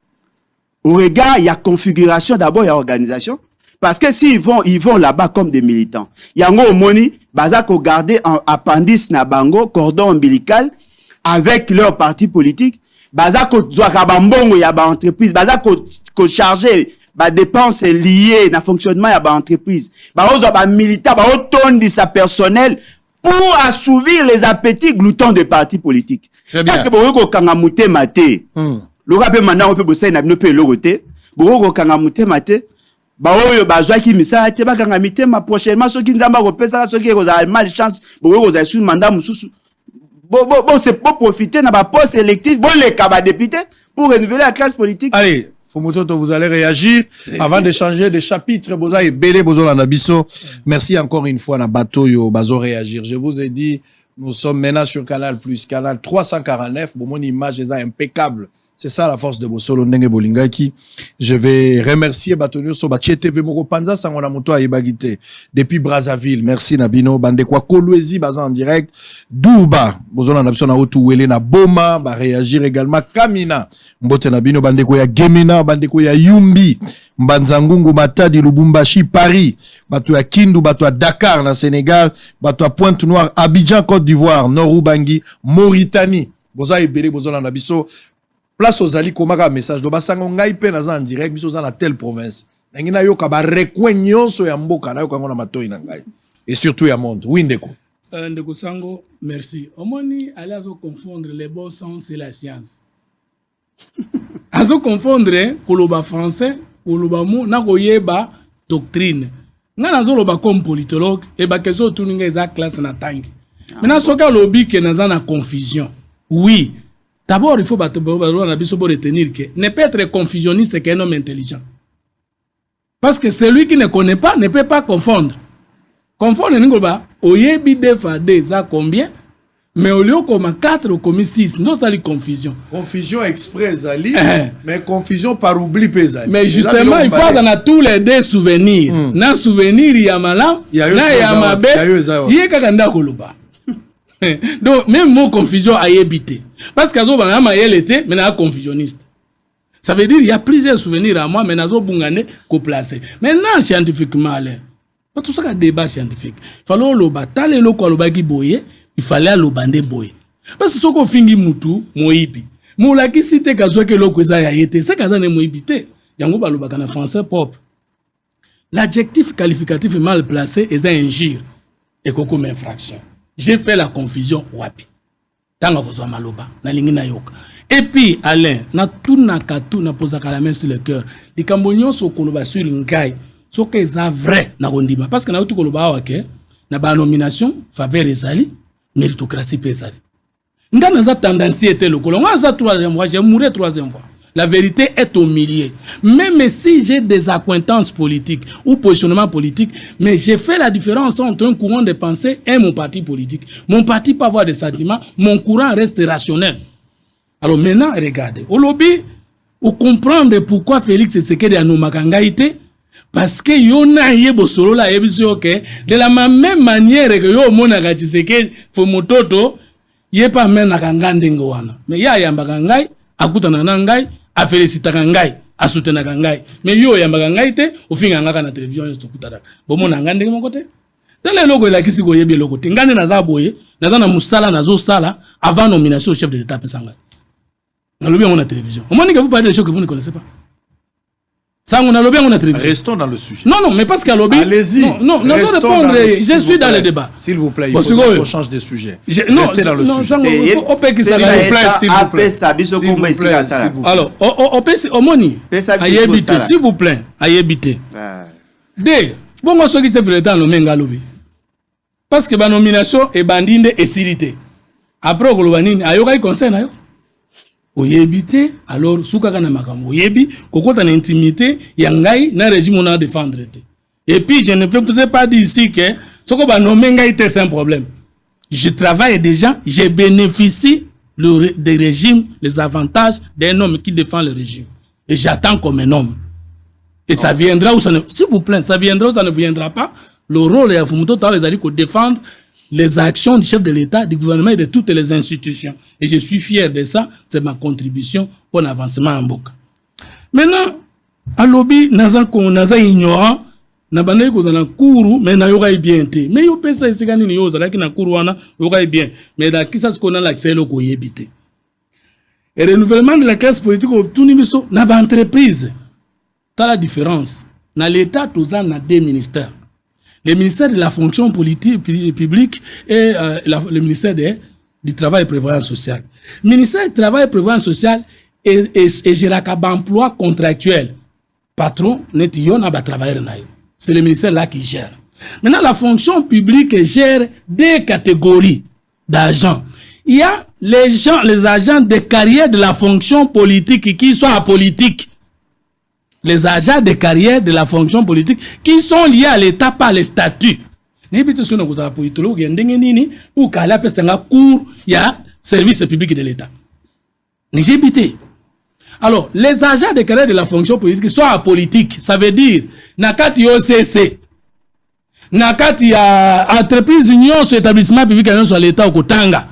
Au regard, il y a configuration d'abord, il y a organisation. Parce que s'ils vont là-bas comme des militants. Il y a un moni, bazako garder un appendice na bango, cordon ombilical, avec leur parti politique. Bazako zwakabambongo ya ba entreprise, bazako charger ba dépenses liées na fonctionnement ya ba entreprise. Baozo ba militant, ba otondi sa personnel pour assouvir les appétits gloutons des partis politiques. Parce que boko kanga mutema te. Le rappel maintenant on peut bosser na bino pe logote. Boko kanga mutema te. Baoyo bazwaki misala te bakanga mitema prochainement soki nzamba ko pesa soki ko za malchance boko za sur mandat mususu. Bon, c'est pour profiter na ba poste électif, bon les cas députés pour renouveler la classe politique. Allez, Fomototo, vous allez réagir avant de changer de chapitre. Boza et Belé Bozolanda Bisso. Merci encore une fois na bateau yo bazo réagir. Je vous ai dit, nous sommes maintenant sur Canal Plus, Canal 349. Bon, mon image est impeccable. C'est ça la force de Bosolo Ndenge Bolingaki. Je vais remercier Batonio Soba TV Moko Panza Sangona Moto Ayebagite depuis Brazzaville. Merci Nabino Bandekwa Kolwezi baza en direct. Douba Bozona Nabso na Otu Wele na Boma ba réagir également Kamina. Mbote Nabino Bandeko ya Gemina, Bandeko ya Yumbi, Mbanzangungu Matadi Lubumbashi Paris, Bato ya Kindu, Bato ya Dakar na Sénégal, Bato ya Pointe-Noire Abidjan Côte d'Ivoire, Noroubangi Mauritanie. Boza Ebele Bozona Nabiso. Place aux ali komaka message do basango ngai pe naza en direct biso za na telle province ngina yoka ba rekwnyonso ya mboka na yoka ngona matoi na ngai et surtout ya monde windeko ndeko sango merci omoni allez azo confondre les bons sens et la science azo confondre koloba français koloba mo na koyeba doctrine ngana zo loba comme politologue et ba keso tuninga eza classe na tangi maintenant soka lobi ke naza na confusion oui. D'abord, il faut retenir que ne peut être confusionniste qu'un homme intelligent. Parce que celui qui ne connaît pas ne peut pas confondre. Confondre, oyebi defade ça combien? Mais au lieu comme 4 ou comme 6, non, c'est la confusion. Confusion express, Ali, mais confusion par oubli, pesali. Mais justement, il faut dans tous les deux souvenirs. Dans souvenir, il y a malam, il y a mabé, il y a kakanda koloba. Donc, même mon confusion a évité. Parce que je était, mais je confusionniste. Ça veut dire qu'il y a plusieurs souvenirs à moi, mais je suis placé. Maintenant, scientifiquement, tout ça, c'est un débat scientifique. Il fallait il fallait le bander boye. Parce que ce qu'on finit mutu, moibi. Moulaki cité kazo ke loko za ya yete, c'est kaza ne moibité. Yango ba lobaka na français propre. L'adjectif qualificatif mal placé est un injure et comme infraction. J'ai fait la confusion wapi. Tanga kozwa maloba na lingi na yoka. Et puis Alain, na tout na katu na posaka la main sur le cœur. Likambo nyonso koloba sur ngai, soka eza vrai na rondima parce que na tout koloba wake na ba nomination faveur ezali, méritocratie pesali. Ngana za tendancier le kolon, za troisième fois, j'ai mouru troisième fois. La vérité est au milieu. Même si j'ai des accointances politiques ou positionnement politique, mais j'ai fait la différence entre un courant de pensée et mon parti politique. Mon parti peut avoir des sentiments, mon courant reste rationnel. Alors maintenant, regardez. Au lobby, vous comprenez pourquoi Félix Tshisekedi a nommé Kangaïté. Parce que yona yebo solo la yebiso okay de la même manière que yo mona ga Tshisekedi fo mototo yepa mena kangande ngwana. Mais ya yamba kangai akutana na ngai a féliciter ngai a soutenir ngai. Mais yo yamba kangai te ofinga ngaka na télévision yo tukutara. Bomona ngande mon côté. Tele logo la kisi go yebi logo te ngande na za boye na za na musala na zo sala avant nomination au chef de l'état pesanga. Na lobi on a télévision. On m'a dit que vous parlez des choses que vous ne connaissez pas. Ça, on a lobby, on a télévision. Restons dans le sujet. Non, mais parce qu'à lobby. Allez-y. Non, répondre. Je suis dans le débat. S'il vous plaît, il faut qu'on change de sujet. Restez dans le sujet. S'il vous plaît. Alors, au moni, s'il vous plaît, à éviter. Deux, bon, moi, ce qui se fait dans le Menga lobby. Parce que la nomination est bandine et silité. Après, on va dire, il y a un conseil. Oyebite alors souka kana makambo oyebi kokota na intimité ya ngai na régime on a défendre. Et puis je ne peux pas dire ici que soko ba nommer ngai c'est un problème. Je travaille déjà, je bénéficie des régimes, les avantages d'un homme qui défend le régime et j'attends comme un homme. Et ça viendra ou ça ne, s'il vous plaît, ça viendra ou ça ne viendra pas. Le rôle est Fumuto Tawa les alliés défendre les actions du chef de l'État, du gouvernement et de toutes les institutions. Et je suis fier de ça. C'est ma contribution pour l'avancement en Boka. Maintenant, à lobby, naza ignorant, na bande ko na couru, mais na yoga bien té. Mais yo pesa isigani ni yo zalaki na couru wana yoga bien. Mais da kisa ce qu'on a l'accès lo ko yebité. Et le renouvellement de la classe politique au tout niveau na ba entreprise. T'as la différence. Na l'État tous en a deux ministères. Le ministère de la fonction politique publique et le ministère du travail et prévoyance sociale. Le ministère du travail et prévoyance sociale est géré comme emploi contractuel. Patron, c'est le ministère là qui gère. Maintenant, la fonction publique gère deux catégories d'agents. Il y a les agents de carrière de la fonction politique qui sont apolitiques. Les agents de carrière de la fonction politique qui sont liés à l'État par les statuts. Service public de l'État. Alors, les agents de carrière de la fonction politique sont apolitiques. Ça veut dire, nakati OCC, nakati entreprise union sur établissement public sur l'État au Kotanga.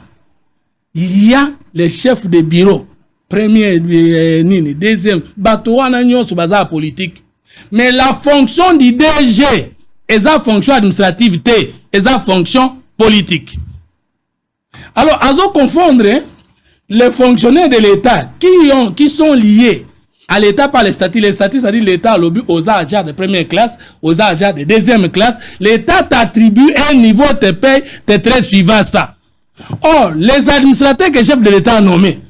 Il y a les chefs de bureau. Premier, deuxième, batouana nyon sous bazar politique. Mais la fonction du DG est sa fonction administrative, est sa fonction politique. Alors, à se confondre, les fonctionnaires de l'État qui sont liés à l'État par les statuts, c'est-à-dire l'État a l'objet aux agents de première classe, aux agents de deuxième classe, l'État t'attribue un niveau de paye, t'es très suivant ça. Or, les administrateurs que le chef de l'État a nommés,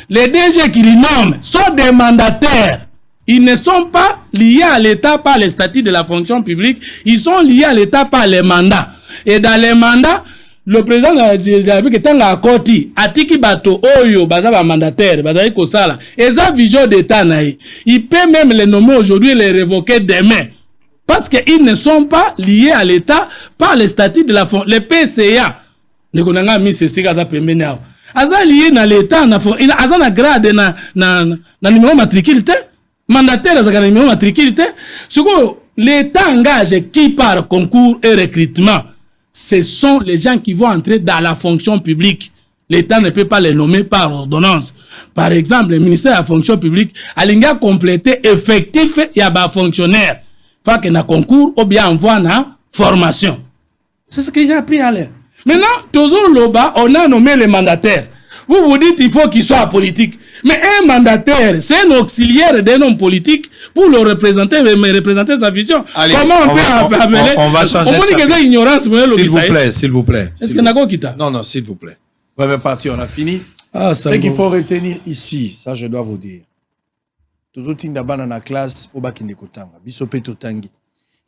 les DG qui les nomment sont des mandataires. Ils ne sont pas liés à l'État par les statuts de la fonction publique. Ils sont liés à l'État par les mandats. Et dans les mandats, le président de la République est un Koti, Atiki Bato, Oyo, Bazaba mandataire, Bazaba Kosala. Et ça, vision d'État, il peut même les nommer aujourd'hui et les révoquer demain. Parce qu'ils ne sont pas liés à l'État par les statuts de la fonction. Les PCA, les Konanga mis ceci à la Pembenao. Aza lié na l'État, aza na grade na numéro matricule, mandataire aza na numéro matricule. Ce que l'État engage qui par concours et recrutement, ce sont les gens qui vont entrer dans la fonction publique. L'État ne peut pas les nommer par ordonnance. Par exemple, le ministère de la fonction publique a l'inga complété effectif et à bas fonctionnaire. Faut qu'il y ait un concours ou bien envoie na formation. C'est ce que j'ai appris à l'air. Maintenant, toujours là-bas, on a nommé les mandataires. Vous vous dites qu'il faut qu'il soit politique. Mais un mandataire, c'est un auxiliaire d'un homme politique pour le représenter, mais représenter sa vision. Allez, comment on peut appeler? On va changer de chapitre. Ignorance, s'il vous plaît. Est-ce qu'on a quoi qui t'a? Non, s'il vous plaît. Première partie, on a fini. Ce qu'il faut retenir ici, ça je dois vous dire. Toujours dans la classe, au bac indécotanga. Bisope totangi.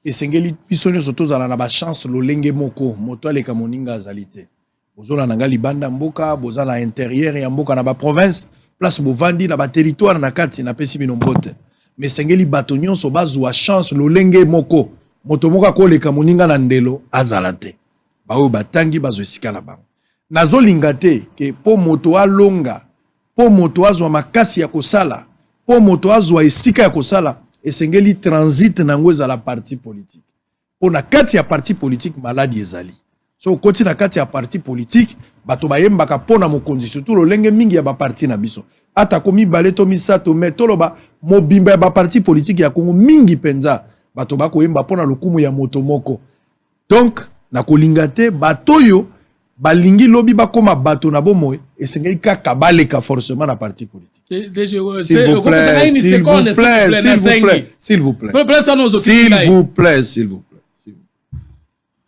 Et sengeli bisonyo soto zala na ba chance lo lenge moko moto ale kamoninga zalité bozola nanga libanda mboka bozala intérieur ya mboka na ba province place bovandi na ba territoire na kati na pesi bino mbote mais sengeli batonyon so bazwa chance lo lenge moko moto moka ko le kamoninga na ndelo azalate ba o batangi bazo esika na bango nazolinga te ke po moto alonga po moto azwa makasi ya kosala po moto azwa esika ya kosala esengeli transit nango za la parti politique. Pour na kati ya parti politique maladi ezali. So koti na kati ya parti politique bato bayembaka pona mokonzi surtout lo lenge mingi ya ba parti na biso. Ata komi baleto misato metoloba mobimba ya ba parti politique ya Kongo mingi penza bato bako yemba pona lokumu ya moto moko. Donc na kolingate batoyo balingi lobi bakoma bato na bomoy esengeli kaka baleka forcément na parti politique. S'il vous plaît, s'il vous plaît.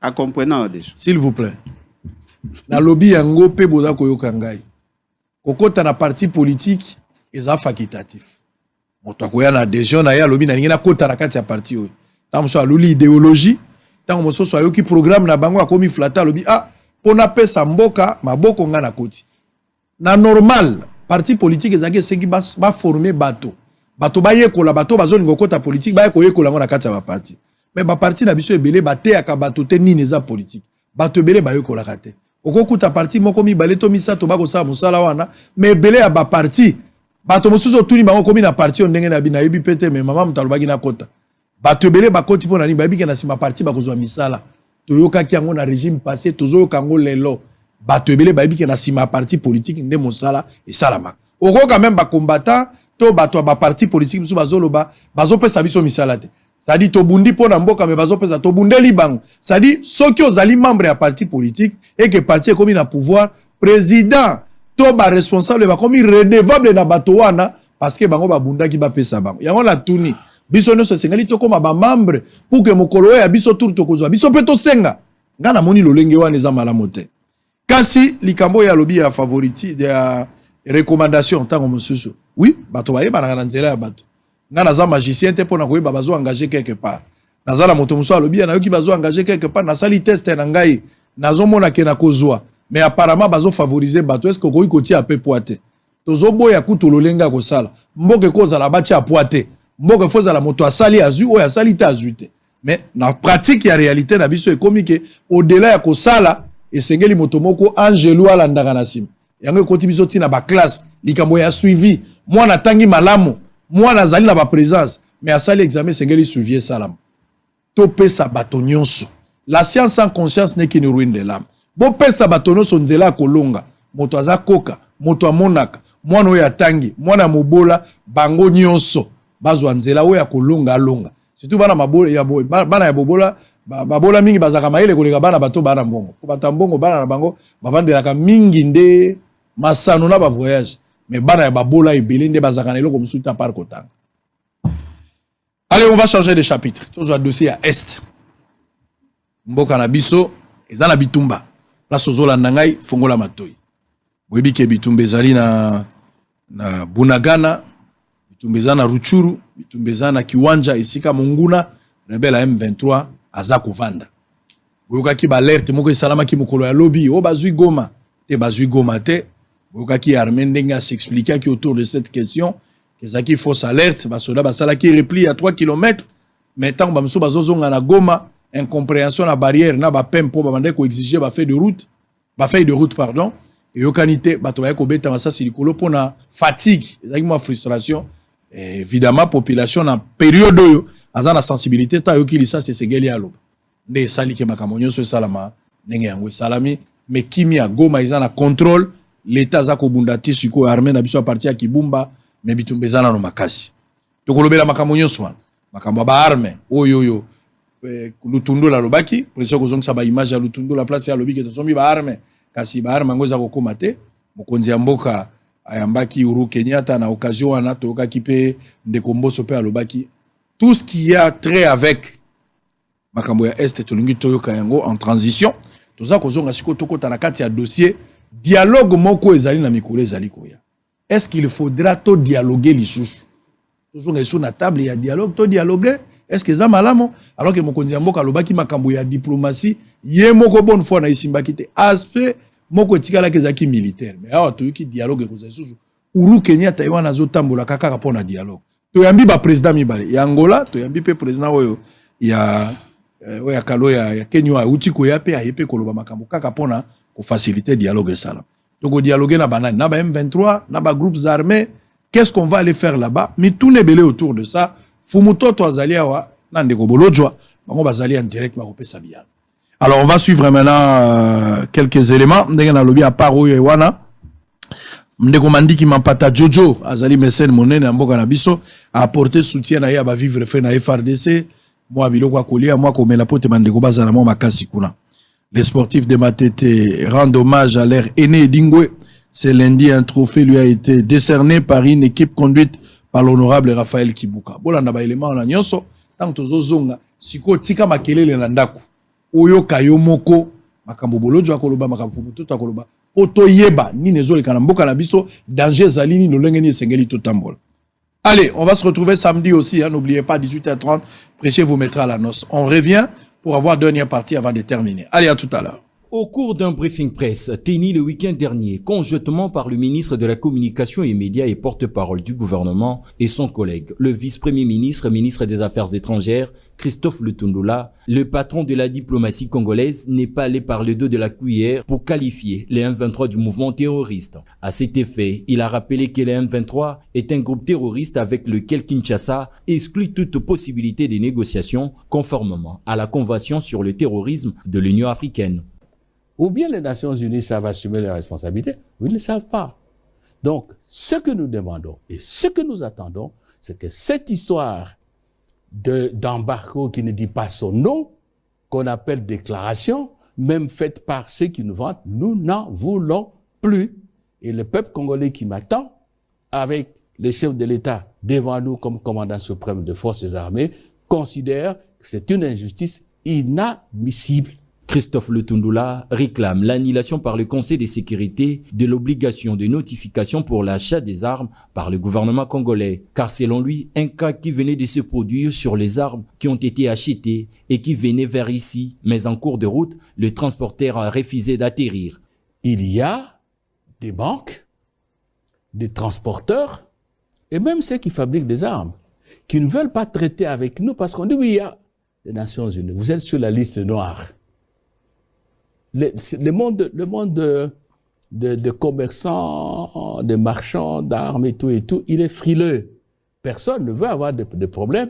À comprenant déjà. S'il vous plaît. Na lobby yango pe boza koyoka ngai. Kokota na parti politique eza facultatif. Moto akoya na adhésion na ya lobby na ngina kota na kati ya parti oyo. Tant so aluli idéologie, tant moso so ayoki programme na bango akomi flata lobby pona pesa mboka maboko nga na koti. Na normal parti politique ezaki sengi ba former bato ba yekola bato bazoni ngokota politique ba yekola ngo na kati ya ba parti. Mais ba parti na biso ebele bate aka bato te nini eza politique. Bato ebele ba yekola kate. Okokuta parti moko mibale to misato bako sa musala wana mais ebele ya ba parti bato mosusu tuni bango komi na parti ondenge na bina yebi pete mais mama mutalobaki na kota. Bato ebele bakoti pona ni bayebi ke na sima parti bakozwa misala. Toyokaki yango na régime passé tozoyoka yango lelo. Bato ebele bayebi ke na sima parti politique nde mosala esalama. Okoka même ba combattant to bato ba parti politique biso bazoloba bazopesa biso misala te. C'est-à-dire tobundi pona mboka mais bazopesa tobundeli bango. C'est-à-dire soki ozali membre ya parti politique et que parti ekomi na pouvoir président to ba responsable ba komi redevable na bato wana parce que bango babundaki ba pesa bango. Yango la tuni biso no sengali to koma ba membre pour que mokolo ya biso tour to kozwa biso pe to senga. Ngana moni lolenge wana eza malamu te. Kasi likambo ya lobby ya favorite de recommandation tango mosusu. Oui, bato baye ba na nzela ya bato. Nga naza magicien te pona koyeba bazo engagé quelque part. Naza la moto muso alobi na yoki bazo engagé quelque part na sali test na ngai. Nazo mona ke na kozwa. Mais apparemment bazo favoriser bato est-ce que koyi koti a pe poate. Tozo boya kutu lolenga ko sala. Mboke koza la bachi a poate. Mboke foza la moto asali azu o ya sali te azuite. Mais na pratique ya réalité na biso ekomi ke au-delà ya ko sala esengeli moto moko angelu ala ndanga na sim. Yango koti biso tina ba classe likambo ya suivi. Mwana tangi malamu. Moi nazali na ba présence mais à sali examen sengeli suivi salam. To pesa bato nyonso. La science sans conscience n'est qu'une ruine de l'âme. Bo pesa bato nyonso nzela kolonga. Moto aza koka, moto amonaka, mwana oya tangi, mwana mobola, bango nyonso. Bazwa nzela oya kolonga alonga. Surtout bana mabola ya boy, bana ya bobola, babola mingi bazaka maele koleka bana bato bana mbongo. Ko batambongo bana na bango bavandelaka mingi nde masano na ba voyage. Mais bana ya babola ebele nde bazaka na eloko musuta par kotanga. Allez, on va changer de chapitre. Toujours un dossier à Est. Mboka na biso, ezana bitumba. Place ozola nangai, fongola matoi. Boyebi ke bitumba ezali na Bunagana, bitumba ezana Ruchuru, bitumba ezana Kiwanja, esika Monguna, rebelle à M23, aza kovanda. Boyokaki ba alerte moko esalama ki mokolo ya lobby, o bazui Goma, te bazui Goma te. Boyokaki armée ndenga s'expliquer qui autour de cette question. Kezaki fausse alerte, basoda basala ki repli à 3 km, mais tant bamso bazozonga na Goma, incompréhension la barrière na ba pempo ba bande ko exiger ba feuille de route pardon, et yokanité bato ba ko beta masa silikolo pona fatigue, ezaki mo frustration, évidemment population na période oyo azana sensibilité ta yoki lisa c'est segeli aloba. Nde sali ke makamonyo so salama ndenge yango salami, mais kimi ya Goma ezana contrôle, l'état za ko bundati siko armée na biso a partir ya Kibumba. Mais bitumbezana no makasi tokolobela makambo nyonso wana makambo ba arme oyoyo lutundo la lobaki pression kozongisa ba image ya lutundo la place ya lobiki to sombi ba arme kasi ba arme ngoza kokoma te mokonzi ya mboka ayambaki Uhuru Kenyatta na occasion wana tokaki pe ndeko Mboso pe alobaki tout ce qui a trait avec makambo ya Est tolungi toyoka yango en transition toza kozonga siko tokota na kati ya dossier dialogue moko ezali na mikolo ezali koya. Est-ce qu'il faudra tout dialoguer les sous? Toujours sur la table il y a dialogue, tout dialoguer. Est-ce que ça malamo alors que mokonzi mboka lobaki makambo ya diplomatie, yé moko bonne fois na isimbaki te. Aspect moko tikala kezaki militaire. Mais awa to ki dialogue ko za sous. Uhuru Kenyatta iwana zo tambola kaka pona dialogue. To yambi ba président mibale. Ya Angola, to yambi pe président oyo ya oya kalo ya Kenya uti ko ya pe ayepe koloba makambo kaka pona ko faciliter dialogue sala. Donc, dialoguer na banane, na ba M23, na ba groupes armés, qu'est-ce qu'on va aller faire là-bas? Mais tout n'est belé autour de ça. Fumuto to azaliawa, na ndeko bolojwa, bango bazali en direct ba kopé sabian. Alors, on va suivre maintenant quelques éléments. Ndenge na lobi à part oyo wana. Ndeko mandiki mampata Jojo, azali mécène monene na mboka na biso, a apporté soutien na ya ba vivre fait na FRDC. Moi biloko akolia, moi komela pote mandeko bazana mo makasi kuna. Les sportifs de Matete rendent hommage à leur aîné Dingwe, Ce lundi, un trophée lui a été décerné par une équipe conduite par l'honorable Raphaël Kibuka. Bolanda ba élément na nyonso, tant tozo zonga, siko tika makelele na ndaku. Oyo kayo moko, makambo bolojo akoloba, makambo fubutu akoloba. Oto yeba, ni nezole kanamboka na biso, danger zalini, nolenge ni esengeli totambola. Allez, on va se retrouver samedi aussi, hein, n'oubliez pas, 18h30, Prêcher vous mettra à la noce. On revient pour avoir dernière partie avant de terminer. Allez, à tout à l'heure. Au cours d'un briefing presse tenu le week-end dernier, conjointement par le ministre de la Communication et Médias et porte-parole du gouvernement et son collègue, le vice-premier ministre, ministre des Affaires étrangères, Christophe Lutundula, le patron de la diplomatie congolaise n'est pas allé par le dos de la cuillère pour qualifier les M23 du mouvement terroriste. À cet effet, il a rappelé que les M23 est un groupe terroriste avec lequel Kinshasa exclut toute possibilité de négociation conformément à la Convention sur le terrorisme de l'Union africaine. Ou bien les Nations Unies savent assumer leurs responsabilités, ou ils ne le savent pas. Donc, ce que nous demandons et ce que nous attendons, c'est que cette histoire d'embargo qui ne dit pas son nom, qu'on appelle déclaration, même faite par ceux qui nous vantent, nous n'en voulons plus. Et le peuple congolais qui m'attend, avec les chefs de l'État devant nous comme commandant suprême de forces armées, considère que c'est une injustice inadmissible. Christophe Lutundula réclame l'annulation par le Conseil de sécurité de l'obligation de notification pour l'achat des armes par le gouvernement congolais, car selon lui, un cas qui venait de se produire sur les armes qui ont été achetées et qui venaient vers ici, mais en cours de route, le transporteur a refusé d'atterrir. Il y a des banques, des transporteurs et même ceux qui fabriquent des armes qui ne veulent pas traiter avec nous parce qu'on dit oui, il y a les Nations Unies, vous êtes sur la liste noire. Le monde de commerçants, de marchands d'armes et tout, il est frileux. Personne ne veut avoir de problème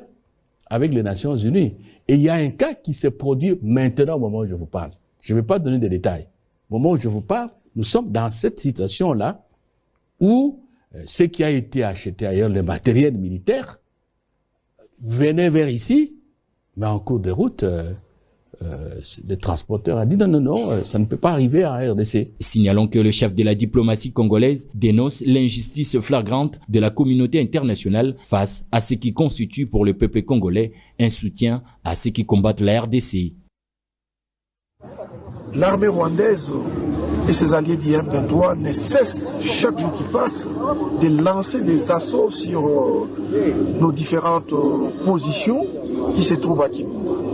avec les Nations Unies. Et il y a un cas qui se produit maintenant au moment où je vous parle. Je ne vais pas donner de détails. Au moment où je vous parle, nous sommes dans cette situation-là où ce qui a été acheté ailleurs, le matériel militaire, venait vers ici, mais en cours de route, le transporteur a dit non, ça ne peut pas arriver en RDC. Signalons que le chef de la diplomatie congolaise dénonce l'injustice flagrante de la communauté internationale face à ce qui constitue pour le peuple congolais un soutien à ceux qui combattent la RDC. L'armée rwandaise et ses alliés du M23 ne cessent chaque jour qui passe de lancer des assauts sur nos différentes positions qui se trouvent à Kibumba.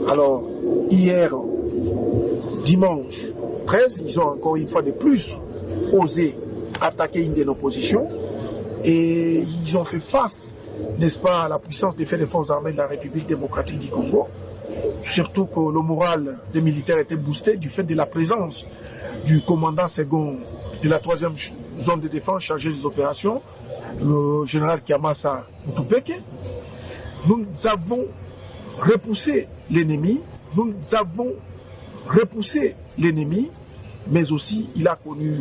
Alors, hier, dimanche 13, ils ont encore une fois de plus osé attaquer une de nos positions et ils ont fait face, n'est-ce pas, à la puissance des faits des forces armées de la République démocratique du Congo. Surtout que le moral des militaires était boosté du fait de la présence du commandant second de la 3e zone de défense chargé des opérations, le général Kiamasa Mutupeke. Nous avons repoussé l'ennemi, mais aussi il a connu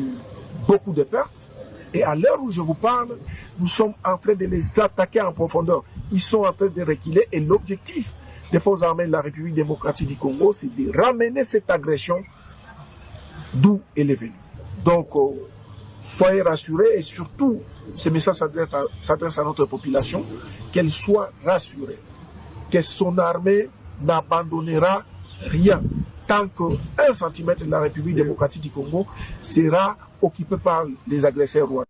beaucoup de pertes. Et à l'heure où je vous parle, nous sommes en train de les attaquer en profondeur. Ils sont en train de reculer et l'objectif des forces armées de la République démocratique du Congo, c'est de ramener cette agression d'où elle est venue. Donc, soyez rassurés et surtout, ce message s'adresse à notre population, qu'elle soit rassurée, que son armée n'abandonnera rien tant qu'un centimètre de la République démocratique du Congo sera occupé par les agresseurs rwandais.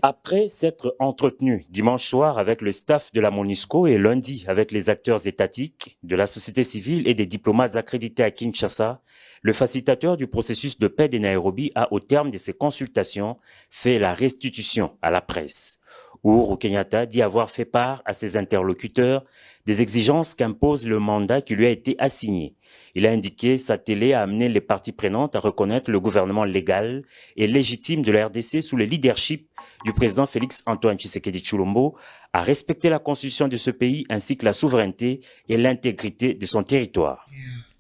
Après s'être entretenu dimanche soir avec le staff de la MONUSCO et lundi avec les acteurs étatiques, de la société civile et des diplomates accrédités à Kinshasa, le facilitateur du processus de paix de Nairobi a, au terme de ses consultations, fait la restitution à la presse. Uhuru Kenyatta dit avoir fait part à ses interlocuteurs des exigences qu'impose le mandat qui lui a été assigné. Il a indiqué s'atteler à amener les parties prenantes à reconnaître le gouvernement légal et légitime de la RDC sous le leadership du président Félix Antoine Tshisekedi Tshilombo, à respecter la constitution de ce pays ainsi que la souveraineté et l'intégrité de son territoire.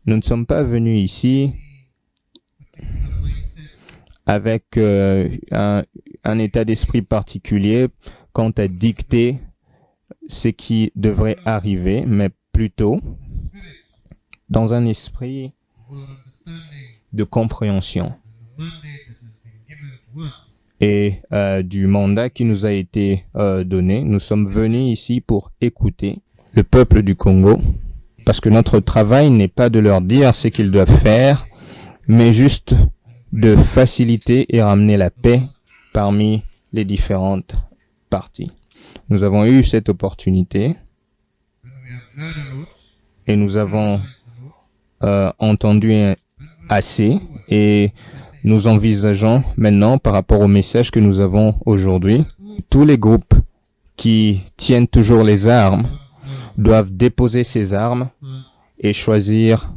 Nous ne sommes pas venus ici avec un état d'esprit particulier quant à dicter ce qui devrait arriver, mais plutôt dans un esprit de compréhension. et du mandat qui nous a été donné. Nous sommes venus ici pour écouter le peuple du Congo, parce que notre travail n'est pas de leur dire ce qu'ils doivent faire, mais juste de faciliter et ramener la paix parmi les différentes parties. Nous avons eu cette opportunité et nous avons entendu assez, et nous envisageons maintenant, par rapport au message que nous avons aujourd'hui, tous les groupes qui tiennent toujours les armes doivent déposer ces armes et choisir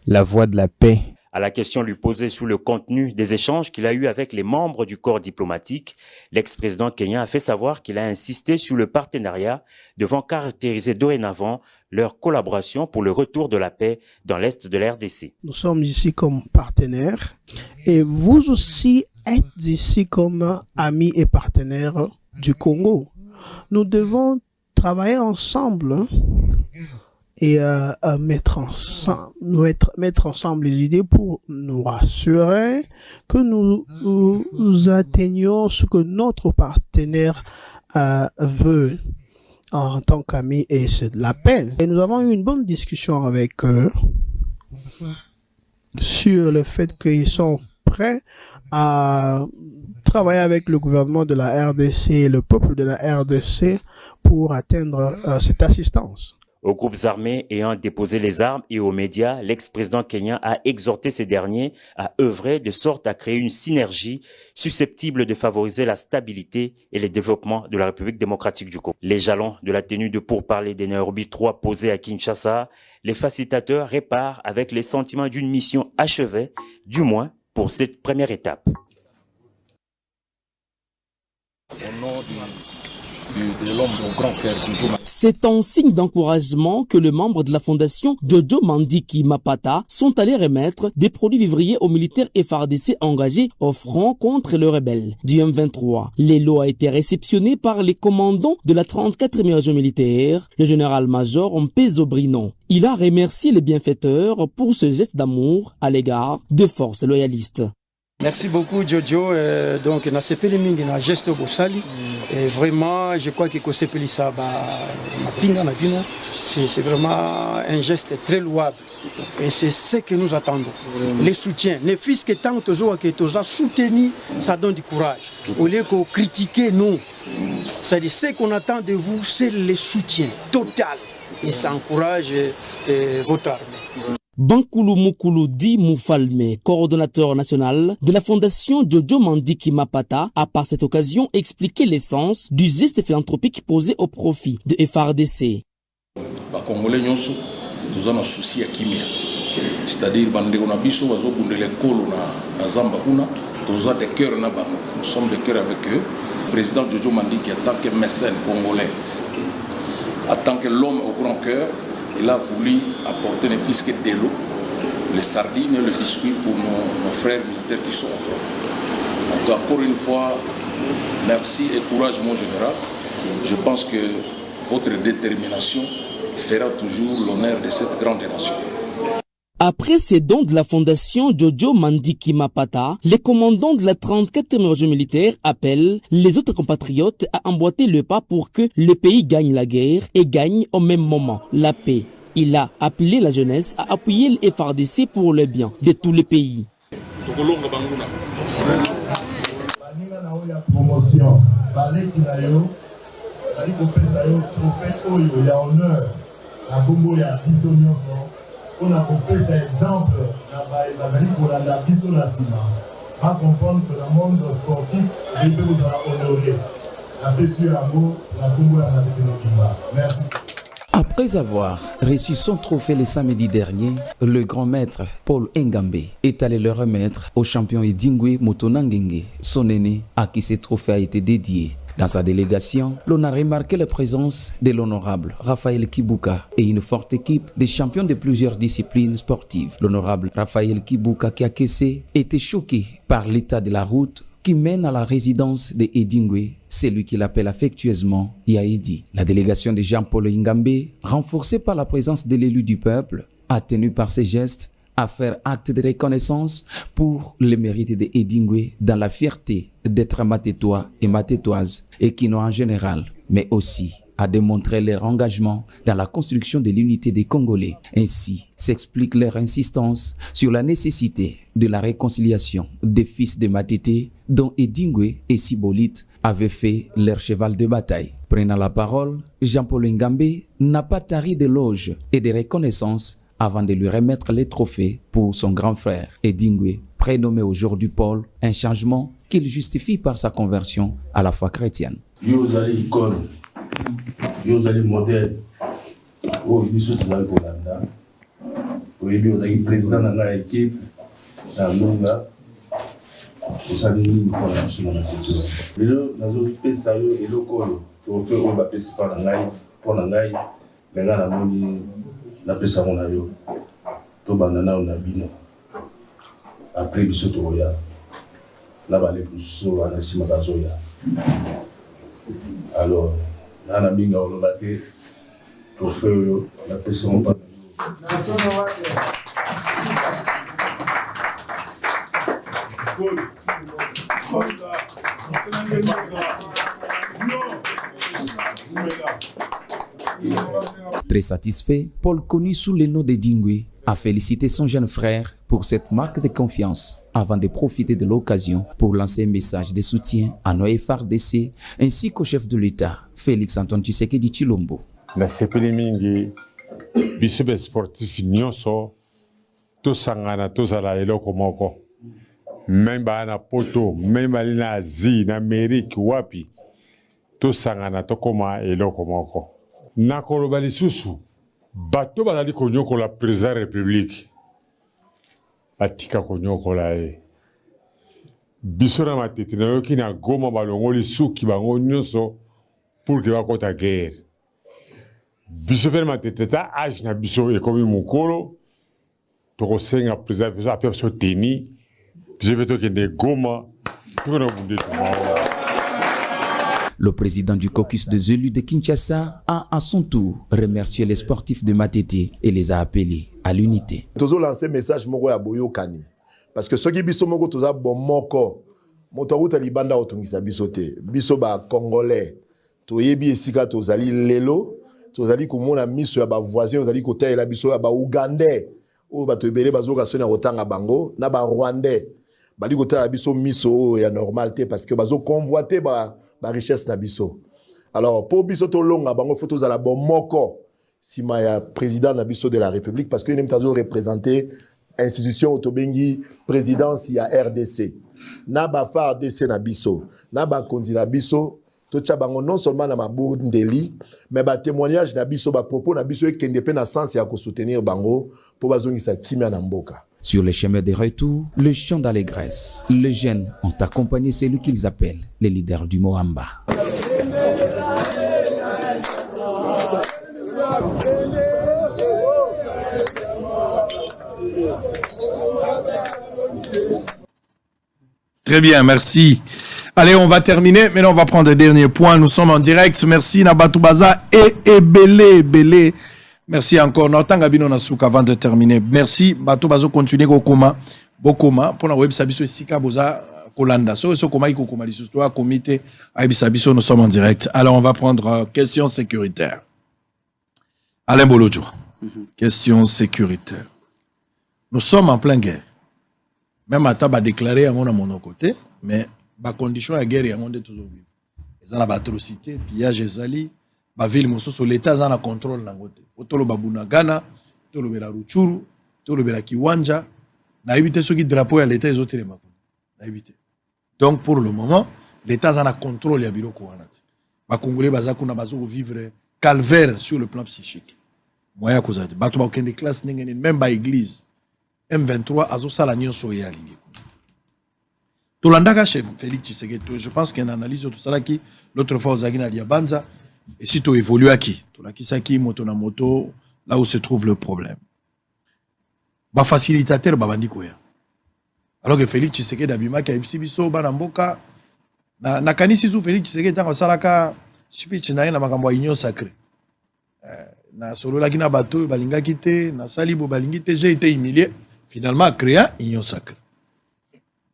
la voie de la paix. À la question lui posée sur le contenu des échanges qu'il a eus avec les membres du corps diplomatique, l'ex-président kenyan a fait savoir qu'il a insisté sur le partenariat devant caractériser dorénavant leur collaboration pour le retour de la paix dans l'est de la RDC. Nous sommes ici comme partenaires et vous aussi êtes ici comme amis et partenaires du Congo. Nous devons travailler ensemble et mettre ensemble les idées pour nous rassurer que nous atteignons ce que notre partenaire veut en tant qu'ami, et c'est de la paix. Et nous avons eu une bonne discussion avec eux sur le fait qu'ils sont prêts à travailler avec le gouvernement de la RDC et le peuple de la RDC pour atteindre cette assistance. Aux groupes armés ayant déposé les armes et aux médias, l'ex-président kenyan a exhorté ces derniers à œuvrer de sorte à créer une synergie susceptible de favoriser la stabilité et le développement de la République démocratique du Congo. Les jalons de la tenue de pourparlers des Nairobi 3 posés à Kinshasa, les facilitateurs réparent avec les sentiments d'une mission achevée, du moins pour cette première étape. Au nom de l'homme au grand cœur, c'est en signe d'encouragement que les membres de la fondation Jojo Mandiki Mapata sont allés remettre des produits vivriers aux militaires FARDC engagés au front contre les rebelles du M23. Les lots a été réceptionné par les commandants de la 34e région militaire, le général-major Mpezo Brino. Il a remercié les bienfaiteurs pour ce geste d'amour à l'égard des forces loyalistes. Merci beaucoup Jojo, donc na sepeli mingi na geste bosali et vraiment je crois que sepeli ça mapinga na bino, c'est vraiment un geste très louable et c'est ce que nous attendons, les soutiens, ne fût-ce que tant que toza soutenu, ça donne du courage au lieu que critiquer nous, c'est-à-dire ce qu'on attend de vous, c'est le soutien total et ça encourage votre armée. Bankulu Mukulu Di Moufalme, coordonnateur national de la fondation Jojo Mandiki Mapata, a par cette occasion expliqué l'essence du geste philanthropique posé au profit de FARDC. Les Congolais nyonso toza na souci ya kimia, c'est-à-dire bandeko na biso bazobundela ekolo na zamba kuna, toza de cœur na bango, nous sommes de cœur avec eux. Le président Jojo Mandiki, en tant que mécène congolais, en tant que l'homme au grand cœur, il a voulu apporter ne fût-ce que de l'eau, les sardines et le biscuit pour nos frères militaires qui sont au front. Donc encore une fois, merci et courage mon général. Je pense que votre détermination fera toujours l'honneur de cette grande nation. Après ces dons de la fondation Jojo Mandiki Mapata, les commandants de la 34e région militaire appellent les autres compatriotes à emboîter le pas pour que le pays gagne la guerre et gagne au même moment la paix. Il a appelé la jeunesse à appuyer le FARDC pour le bien de tous les pays. On a compris cet exemple dans biso na sima à comprendre que le monde sportif il peut vous honorer la blessure amour la combo à la merci. Après avoir reçu son trophée le samedi dernier, le grand maître Paul Ngambe est allé le remettre au champion Edingwe Motonangenge, son aîné à qui ce trophée a été dédié. Dans sa délégation, l'on a remarqué la présence de l'honorable Raphaël Kibuka et une forte équipe de champions de plusieurs disciplines sportives. L'honorable Raphaël Kibuka Kiakese était choqué par l'état de la route qui mène à la résidence de Edingwe, celui qu'il appelle affectueusement Yaidi. La délégation de Jean-Paul Ngambe, renforcée par la présence de l'élu du peuple, a tenu par ses gestes à faire acte de reconnaissance pour le mérite de Edingwe dans la fierté d'être matétois et matétoises et Kinois en général, mais aussi à démontrer leur engagement dans la construction de l'unité des Congolais. Ainsi s'explique leur insistance sur la nécessité de la réconciliation des fils de Matete dont Edingwe et Sibolite avaient fait leur cheval de bataille. Prenant la parole, Jean-Paul Ngambe n'a pas tari d'éloges et de reconnaissance avant de lui remettre les trophées pour son grand frère Edingwe, prénommé aujourd'hui Paul, un changement qu'il justifie par sa conversion à la foi chrétienne. Vous allez icône, vous allez modèle, vous allez Kolanda, vous allez président de l'équipe, vous allez la pesa mona yo to banana na bino après biso to ya la balé biso ana sima kazoya alors na minga o baté to feu la pesa mon pas Très satisfait, Paul, connu sous le nom de Dingwe, a félicité son jeune frère pour cette marque de confiance avant de profiter de l'occasion pour lancer un message de soutien à nos FARDC ainsi qu'au chef de l'État, Félix Antoine Tshisekedi Tshilombo. Na sepeli mingi biso be sportif nyonso tosangana tozala eloko moko même na poto même na Asie na Amérique wapi tosangana tokoma eloko moko na koloba lisusu bato bazali konyokola président république batika konyokola biso na Matete na yoki na Goma balongoli suki bango nyonso pour que bakota guerre biso pe Matete ta age na biso ekomi mokolo tokosenga président biso apia biso teni biso pe tokende Goma tokona bunde tumaola. Le président du caucus des élus de Kinshasa a à son tour remercié les sportifs de Matete et les a appelés à l'unité. Tozo lancé message moko ya boyokani parce que ceux qui biso moko toza bon moko moto ruta libanda otungisa biso te biso ba congolais toyebi esika tozali lelo tozali komona miso ya ba voisins tozali kotela biso ya ba ougandais o ba tebele bazoka sona otanga bango na ba rwandais bali kotala biso miso ya normalité parce que bazo convoiter ba richesse na biso. Alors pour biso to longa bango faut tozala bon moko sima ya président na biso de la République parce que nem tazo représenter institution otobengi présidence ya RDC na ba FARDC na biso na ba konzi na biso to tcha bango non seulement na mabundeli mais ba témoignage na biso ba propos na biso ekende pe na sens ya ko soutenir bango pour bazongisa kimia na mboka. Sur le chemin de retour, le chant d'allégresse, les jeunes ont accompagné celui qu'ils appellent les leaders du Mohamba. Très bien, merci. Allez, on va terminer. Maintenant, on va prendre le dernier point. Nous sommes en direct. Merci Nabatou Baza et Belé. Merci encore. Avant de terminer. Merci. Bato Bazo continue Bokoma. Pour la web Sabiso Sika Boza Kolanda. So Koma Ikokoma l'histoire comité Abisabiso. Nous sommes en direct. Alors on va prendre question sécuritaire. Alain Bolodjo. Question sécuritaire. Nous sommes en pleine guerre. Même à table a déclaré à mon côté, mais la condition de guerre est toujours vivre. Ils ont la atrocité, pillage et zali. La ville mososo l'état a un contrôle dans côté. Otolo babuna Ghana, tolo bela Ruchuru, tolo bela Kiwanja, na éviter ceux qui drapeau à l'état les autres les makuna. Na éviter. Donc pour le moment, l'état a un contrôle ya biloko wanati. Ba Congolais bazakuna bazo vivre calvaire sur le plan psychique. Moya kozade. Ba to ba okende classe ngene même ba église. M23 azo sala nyonso ya lingi. Tolandaka chef Félix Tshisekedi, je pense qu'il y a une analyse de tout ça qui l'autre fois aux Agina Diabanza. Et si tu évolues à qui? Tu l'as qui ça qui moto na moto, là où se trouve le problème. Ba facilitateur babandi koya. Alors que Félix Tshisekedi abima ka ibisibiso bana mboka na kanisi sou Félix Tshisekedi tango salaka speech na na makambo union sacrée. Na solo la kina bato balinga kité na salibo balingi té j'ai été humilié finalement créé union sacrée.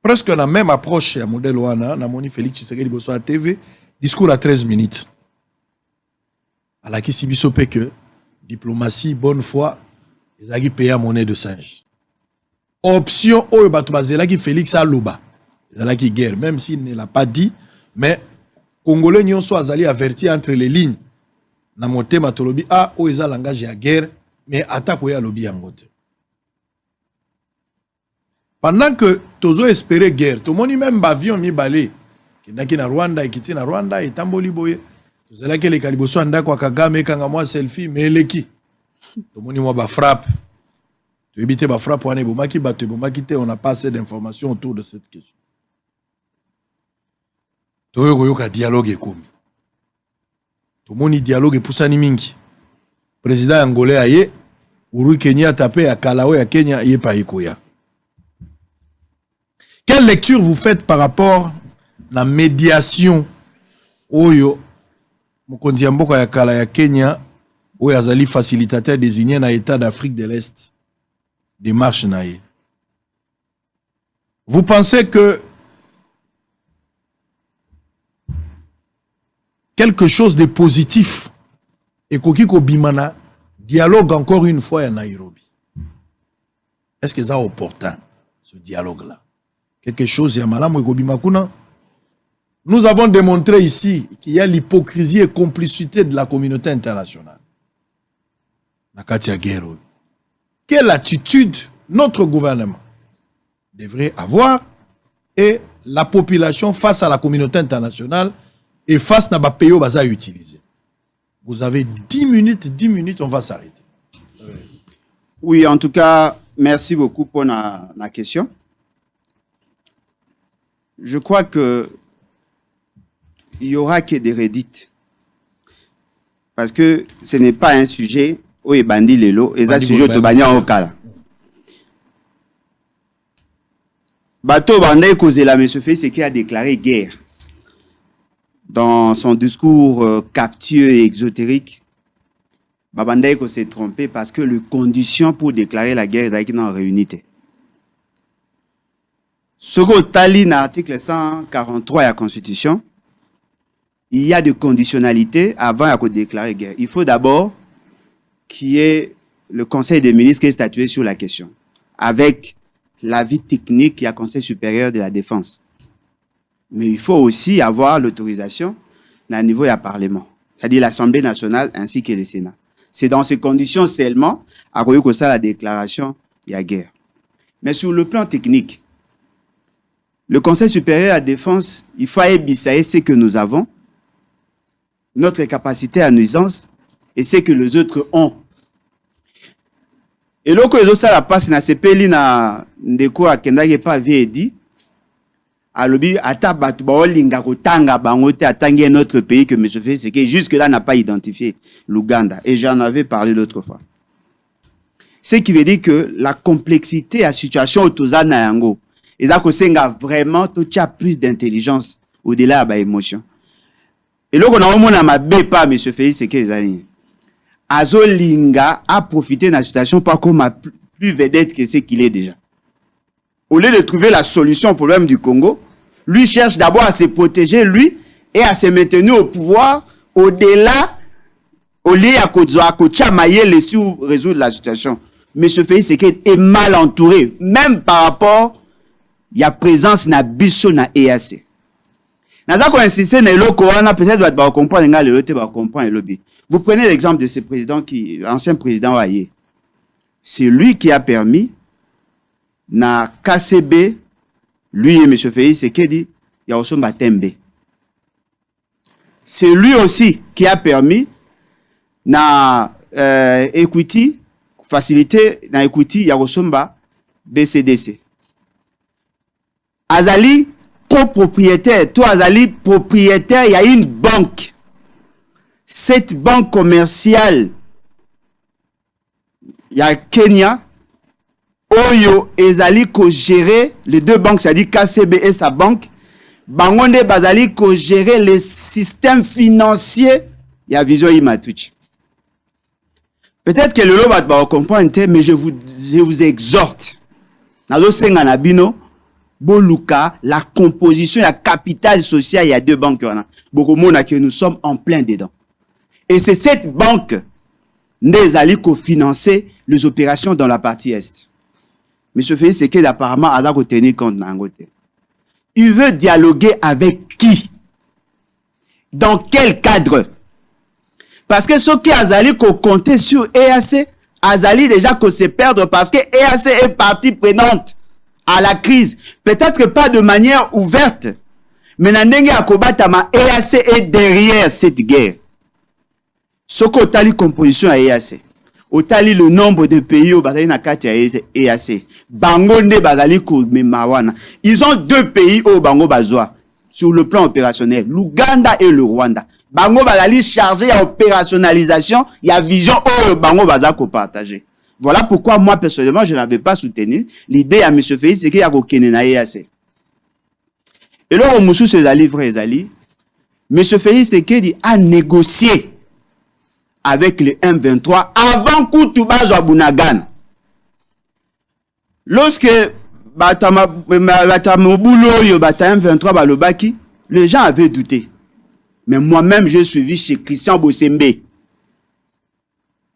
Presque la même approche à modèle wana na moni Félix Tshisekedi boso à TV, discours à 13 minutes. À la kisi biso pe que diplomatie bonne foi ezaki payer à monnaie de singe. Option oyo bato bazela ki Félix aloba. Ezalaki guerre même s'il ne l'a pas dit, mais Congolais nyonso azali averti entre les lignes. Na motema tolobi a o eza langage ya guerre mais attaque ya lobi yango te. Pendant que tozo espérer guerre, to moni même avion mi balé ki na Rwanda ekiti na Rwanda etamboli boye. Tozela ke le kaliboso anda kwa Kagame kanga moi selfie mais eleki. To moni moi ba frappe. To éviter ba frappe wana bomaki bato bomaki te, on n'a pas assez d'informations autour de cette question. To yoka dialogue ekomi. To moni dialogue pusani mingi. Président angolais aye, Uhuru Kenyatta tapé à Kalawe à Kenya yé pa ikoya. Quelle lecture vous faites par rapport à la médiation oyo mokonzi mboka ya kala ya Kenya oyo azali facilitateur désigné na État d'Afrique de l'Est démarche naye? Vous pensez que quelque chose de positif et kokiko bimana dialogue encore une fois à Nairobi? Est-ce que ça opportun ce dialogue là? Quelque chose ya malamu ekobima kuna? Nous avons démontré ici qu'il y a l'hypocrisie et complicité de la communauté internationale. Nakatia Guerrero. Quelle attitude notre gouvernement devrait avoir et la population face à la communauté internationale et face à pays où baza utiliser? Vous avez 10 minutes, on va s'arrêter. Oui, en tout cas, merci beaucoup pour la question. Je crois que il y aura que des redites. Parce que ce n'est pas un sujet où il bandit les lots, et ça sujet de banya au kala. Bateau bandé causé la monsieur fait c'est qu'il a déclaré guerre. Dans son discours captieux et exotérique, Babandaïko s'est trompé parce que les conditions pour déclarer la guerre est dans la réunité. Selon Tali, dans l'article 143 de la Constitution, il y a des conditionnalités avant de déclarer guerre. Il faut d'abord qu'il y ait le Conseil des ministres qui est statué sur la question, avec l'avis technique du Conseil supérieur de la défense. Mais il faut aussi avoir l'autorisation au niveau du Parlement, c'est-à-dire l'Assemblée nationale ainsi que le Sénat. C'est dans ces conditions seulement à que ça la déclaration il y a guerre. Mais sur le plan technique, le Conseil supérieur de la défense, il faut ébisailler ce que nous avons, notre capacité à nuisance et ce que les autres ont. Et là que les autres la passe na CPLI na ndeko akendaki pas vie dit alobi ata batu ba linga kotanga bango te atangi notre pays que monsieur fait c'est que jusque là n'a pas identifié l'Ouganda et j'en avais parlé l'autre fois. Ce qui veut dire que la complexité à situation autoza na yango et ça kosenga vraiment tout a plus d'intelligence au-delà de l'émotion. Et là qu'on a au moins ma pas monsieur Félix c'est que les années Azo Linga a profité de la situation pas comme plus vedette que ce qu'il est déjà. Au lieu de trouver la solution au problème du Congo, lui cherche d'abord à se protéger lui et à se maintenir au pouvoir au-delà au lieu à Kochamaye les sous résoudre la situation. Monsieur Félix c'est qu'il est mal entouré même par rapport il y a présence na biso na EAC. Naza ko insister na eloko wana peut-être va comprendre nga le va comprendre lobby. Vous prenez l'exemple de ce président qui ancien président Waye. C'est lui qui a permis na KCB lui et monsieur Félix Tshisekedi ya Osomba Tembe. C'est lui aussi qui a permis na equity facilité na equity ya Osomba BCDC. Azali copropriétaire, toi Azali propriétaire, il y a une banque. Cette banque commerciale, il y a Kenya, Oyo et Azali ko gérer les deux banques, c'est-à-dire KCB et sa banque. Bangonde Bazali ko gérer les systèmes financiers, il y a Vision Imatuchi. Peut-être que le lot va comprendre, mais je vous exhorte Nazo senga na bino boluka la composition la capital social il y a deux banques bokomona que nous sommes en plein dedans. Et c'est cette banque des alliés qui financer les opérations dans la partie est. Monsieur Félix Tshisekedi apparemment a tenir compte d'Angote. Il veut dialoguer avec qui? Dans quel cadre? Parce que ceux qui azali ko compter sur EAC, azali déjà qu'on se perdre parce que EAC est partie prenante à la crise. Peut-être pas de manière ouverte, mais Nandenge Akobatama, EAC est derrière cette guerre. Ce qu'otali composition à EAC, otali le nombre de pays au bazali na kati ya EAC, bango ne bazali ko memawana. Ils ont deux pays au bango bazwa sur le plan opérationnel, l'Ouganda et le Rwanda. Bango bazali chargé à opérationnalisation, il y a vision au bango bazako partager. Voilà pourquoi moi personnellement je n'avais pas soutenu l'idée à M. Félix c'est qu'il y a kokene na EAC. Et là, au Moussou se zali vrai zali, M. Félix Tshisekedi a négocié avec le M23 avant Koutuba Zwabunagan. Lorsque M23 balobaki, les gens avaient douté. Mais moi-même, j'ai suivi chez Christian Bossembe,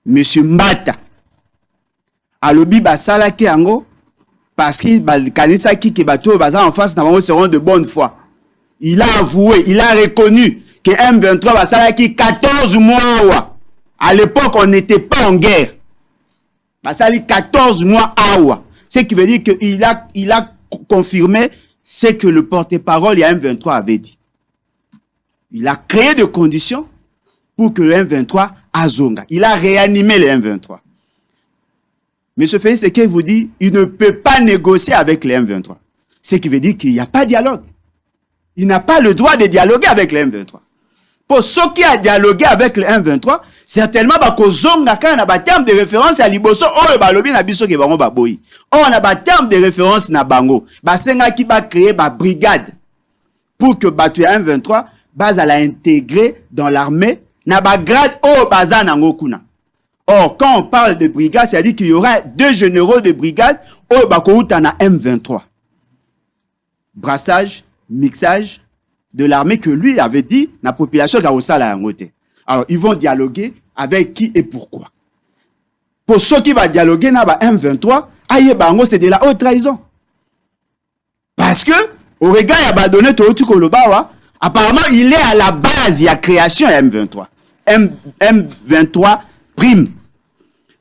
Monsieur Mbata, alobi basala ki ango, parce qu'il kanisa ki bato baza en face na seront de bonne foi. Il a avoué, il a reconnu que M23 basala ki 14 mois. À l'époque, on n'était pas en guerre. Basali 14 mois awa. Ce qui veut dire qu'il a confirmé ce que le porte-parole il y a M23 avait dit. Il a créé des conditions pour que le M23 azonga. Il a réanimé le M23. Monsieur Félix Tshisekedi vous dit, il ne peut pas négocier avec le M23. Ce qui veut dire qu'il n'y a pas de dialogue. Il n'a pas le droit de dialoguer avec le M23. Pour ceux qui a dialogué avec le M23, certainement, bakozonga quand on a un terme de référence à Liboso, oh, balobi na biso ke bango baboyi. Oh, on a un terme de référence na bango. Basenga qui va créer ba brigade pour que batu M23 base à la intégrer dans l'armée na ba grade oh baza nango kuna. Or, quand on parle de brigade, c'est-à-dire qu'il y aura deux généraux de brigade oh bakouta na M23. Brassage, mixage de l'armée que lui avait dit la population Gaosala Angote. Alors, ils vont dialoguer avec qui et pourquoi. Pour ceux qui vont dialoguer dans M23, aïe bango c'est de la haute trahison. Parce que, au regard il a donné tout Kolobawa, apparemment il est à la base, il y a création M23. M23 prime.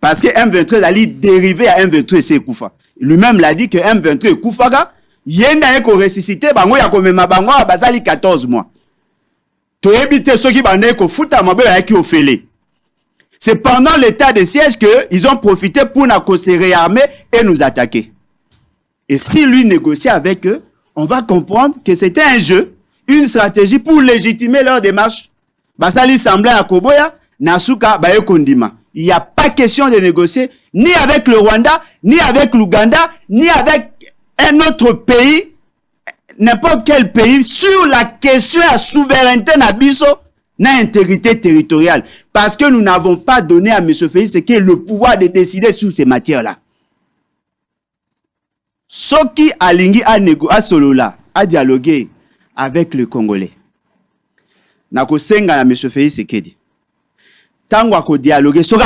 Parce que M23 a dérivé à M23 et c'est Koufa. Lui-même l'a dit que M23 et Koufaga, yenda eko ressuscité bango ya komema bango bazali 14 mois. To éviter ceux qui bandé ko futa mabe ya ki ofele. C'est pendant l'état de siège que ils ont profité pour se réarmer et nous attaquer. Et si lui négocie avec eux, on va comprendre que c'était un jeu, une stratégie pour légitimer leur démarche. Basali semblant à Koboya, Nasuka baye kondima. Il n'y a pas question de négocier ni avec le Rwanda, ni avec l'Ouganda, ni avec un autre pays, n'importe quel pays, sur la question de la souveraineté nabiso, na intégrité territoriale. Parce que nous n'avons pas donné à M. Félix Tshisekedi le pouvoir de décider sur ces matières-là. Ce qui a lingui a solola, a dialogué avec le Congolais. Nako senga na M. Félix Tshisekedi. Tango a dialogué, ce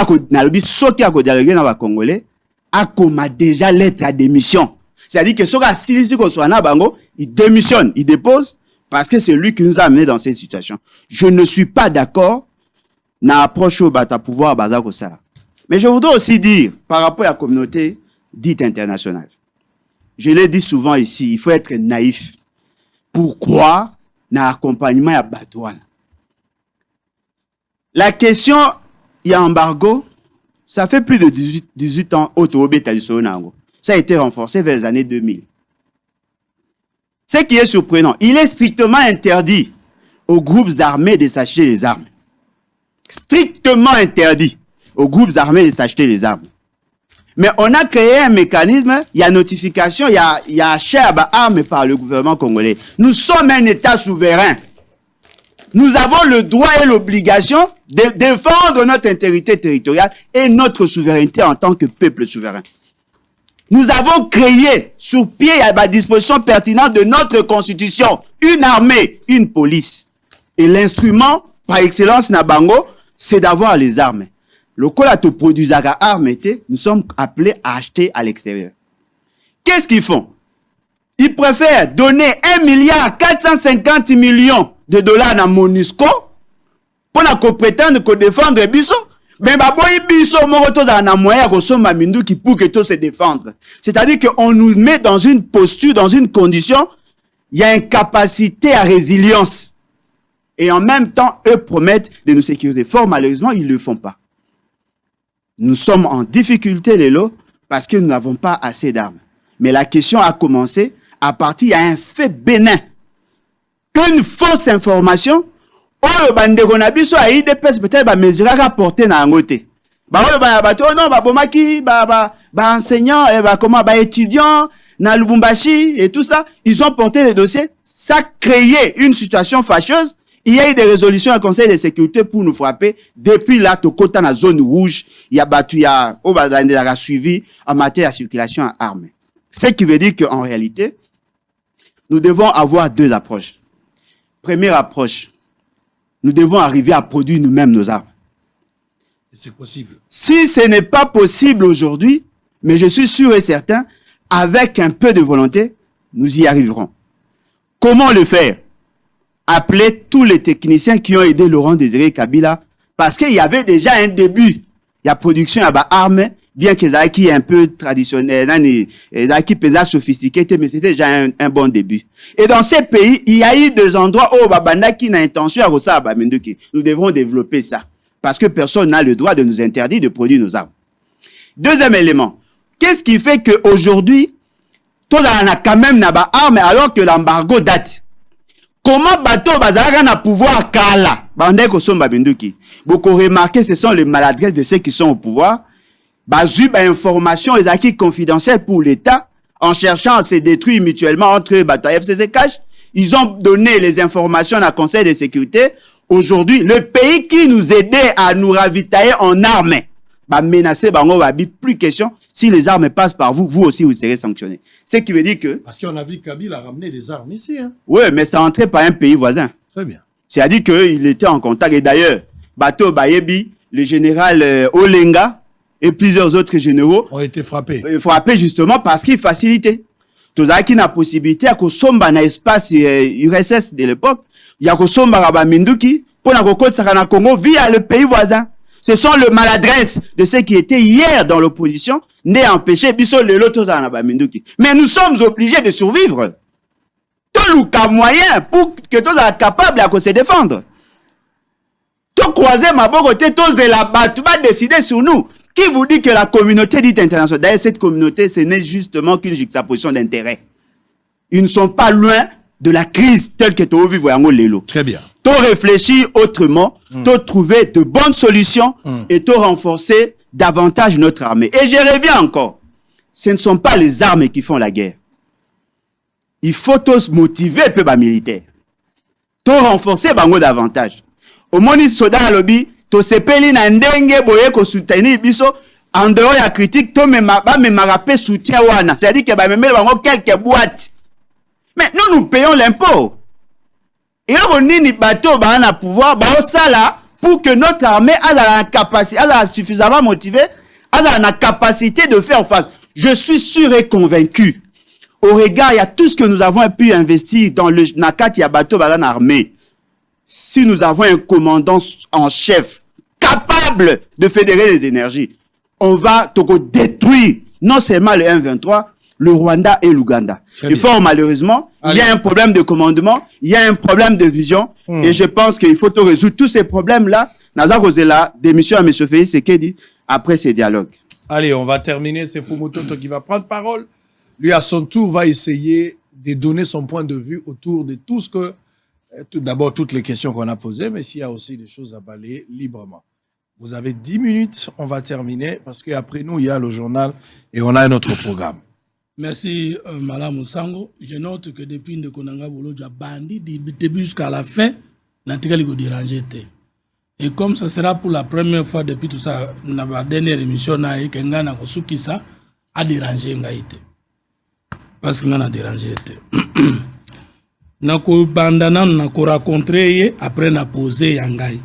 qui a dialogué na ba Congolais, a comme déjà lettre à démission. C'est-à-dire que ce gars, si bango, il démissionne, il dépose, parce que c'est lui qui nous a amenés dans cette situation. Je ne suis pas d'accord na approche au bata pouvoir bazako ça. Mais je voudrais aussi dire, par rapport à la communauté dite internationale, je l'ai dit souvent ici, il faut être naïf. Pourquoi na accompagnement à Batouane? La question, il y a embargo, ça fait plus de 18 ans au Toobeta du Sonango. Ça a été renforcé vers les années 2000. Ce qui est surprenant, il est strictement interdit aux groupes armés de s'acheter les armes. Strictement interdit aux groupes armés de s'acheter les armes. Mais on a créé un mécanisme, il y a notification, il y a achat d'armes par le gouvernement congolais. Nous sommes un État souverain. Nous avons le droit et l'obligation de défendre notre intégrité territoriale et notre souveraineté en tant que peuple souverain. Nous avons créé sur pied à la disposition pertinente de notre constitution une armée, une police. Et l'instrument par excellence Nabango, c'est d'avoir les armes. Le colato produit armes, nous sommes appelés à acheter à l'extérieur. Qu'est-ce qu'ils font? Ils préfèrent donner 1,450 milliard de dollars à MONUSCO pour qu'on prétende qu'on défendre Bisso. Mais baboyi biso moroto dans na moyen kosoma minduki pour que tout se défendre. C'est-à-dire qu'on nous met dans une posture, dans une condition, il y a une capacité à résilience. Et en même temps, eux promettent de nous sécuriser. Fort malheureusement, ils ne le font pas. Nous sommes en difficulté, les lots, parce que nous n'avons pas assez d'armes. Mais la question a commencé à partir, il y a un fait bénin. Une fausse information. Oh, bandeko na biso a IDPS peut-être ba mesure à porter na ngote. Ba non ba bomaki ba enseignants et ba étudiants na Lubumbashi et tout ça, ils ont porté les dossiers, ça a créé une situation fâcheuse. Il y a eu des résolutions au Conseil de sécurité pour nous frapper. Depuis là, Tokota na zone rouge, il y a battu, il y a suivi en matière de circulation à armes. Ce qui veut dire qu'en réalité, nous devons avoir deux approches. Première approche, nous devons arriver à produire nous-mêmes nos armes. C'est possible. Si ce n'est pas possible aujourd'hui, mais je suis sûr et certain, avec un peu de volonté, nous y arriverons. Comment le faire? Appeler tous les techniciens qui ont aidé Laurent Désiré Kabila, parce qu'il y avait déjà un début. Il y a production à armes, bien que ça qui est un peu traditionnel, qui est sophistiqué, mais c'était déjà un bon début. Et dans ces pays, il y a eu des endroits où Babanda qui n'a intention à recevoir Menduki. Nous devrons développer ça. Parce que personne n'a le droit de nous interdire de produire nos armes. Deuxième élément. Qu'est-ce qui fait qu'aujourd'hui, tout le monde a quand même des armes alors que l'embargo date? Comment bateau bazara na pouvoir kala? Bandé ko somba Menduki. Beaucoup remarqué, ce sont les maladresses de ceux qui sont au pouvoir. Bazu information et acquis confidentiels pour l'État en cherchant à se détruire mutuellement entre eux, FCC Cash. Ils ont donné les informations à la Conseil de sécurité. Aujourd'hui, le pays qui nous aidait à nous ravitailler en armes, menacer bango babi, plus question. Si les armes passent par vous, vous aussi vous serez sanctionnés. Ce qui veut dire que... Parce qu'on a vu Kabila ramener des armes ici. Hein. Oui, mais ça entrait par un pays voisin. Très bien. C'est-à-dire qu'il était en contact. Et d'ailleurs, Bato Bayebi, le général Olenga et plusieurs autres généraux ont été frappés. Frappés justement parce qu'ils facilitaient. Tout ça qui n'a possibilité à Kosomba na espace URSS de l'époque, il y a Kosomba Rabaminduki pour la Côte Sarana Congo via le pays voisin. Ce sont les maladresses de ceux qui étaient hier dans l'opposition, n'est empêché biso le loto za Rabaminduki. Mais nous sommes obligés de survivre. Tout le cas moyen pour que tous soient capables de se défendre. Tout croiser ma bogoté, tous la battu va décider sur nous. Qui vous dit que la communauté dite internationale, d'ailleurs cette communauté, ce n'est justement qu'une juxtaposition d'intérêts. Ils ne sont pas loin de la crise telle que tu vivre en Lelo. Très bien. Tu réfléchir autrement, tu trouver de bonnes solutions et tu renforcer davantage notre armée. Et je reviens encore. Ce ne sont pas les armes qui font la guerre. Il faut tous motiver le peuple militaire. Tu renforcer bango davantage. Au moni soda lobby, to sepeli na ndenge boye ko soutenir biso en dehors ya critique to me rappel soutien wana, c'est-à-dire que ba memele bango quelques boîtes, mais nous payons l'impôt et on nini bateau ba na pouvoir ba osala pour que notre armée a la capacité, a la suffisamment motivée, a la capacité de faire face. Je suis sûr et convaincu au regard il y a tout ce que nous avons pu investir dans le nakat ya bateau ba na armée. Si nous avons un commandant en chef capable de fédérer les énergies, on va détruire non seulement le M23, le Rwanda et l'Ouganda. Et fort malheureusement, il y a un problème de commandement, il y a un problème de vision, et je pense qu'il faut résoudre tous ces problèmes-là. Naza Rosela, démission à M. Félix Sekedi, après ces dialogues. Allez, on va terminer. C'est Fumototo qui va prendre parole. Lui, à son tour, va essayer de donner son point de vue autour de tout ce que... D'abord, toutes les questions qu'on a posées, mais s'il y a aussi des choses à balayer librement. Vous avez 10 minutes, on va terminer, parce qu'après nous, il y a le journal et on a un autre programme. Merci, Madame Moussango. Je note que depuis Ndekonanga Bolo, tu as bandi du début jusqu'à la fin, l'antiquel est dérangé. Et comme ça sera pour la première fois depuis tout ça, dans la dernière émission, Kengana Kosukisa, a dérangé ngaïté. Parce que n'a dérangé été. Nako bandana nako rencontré après na posé yangai.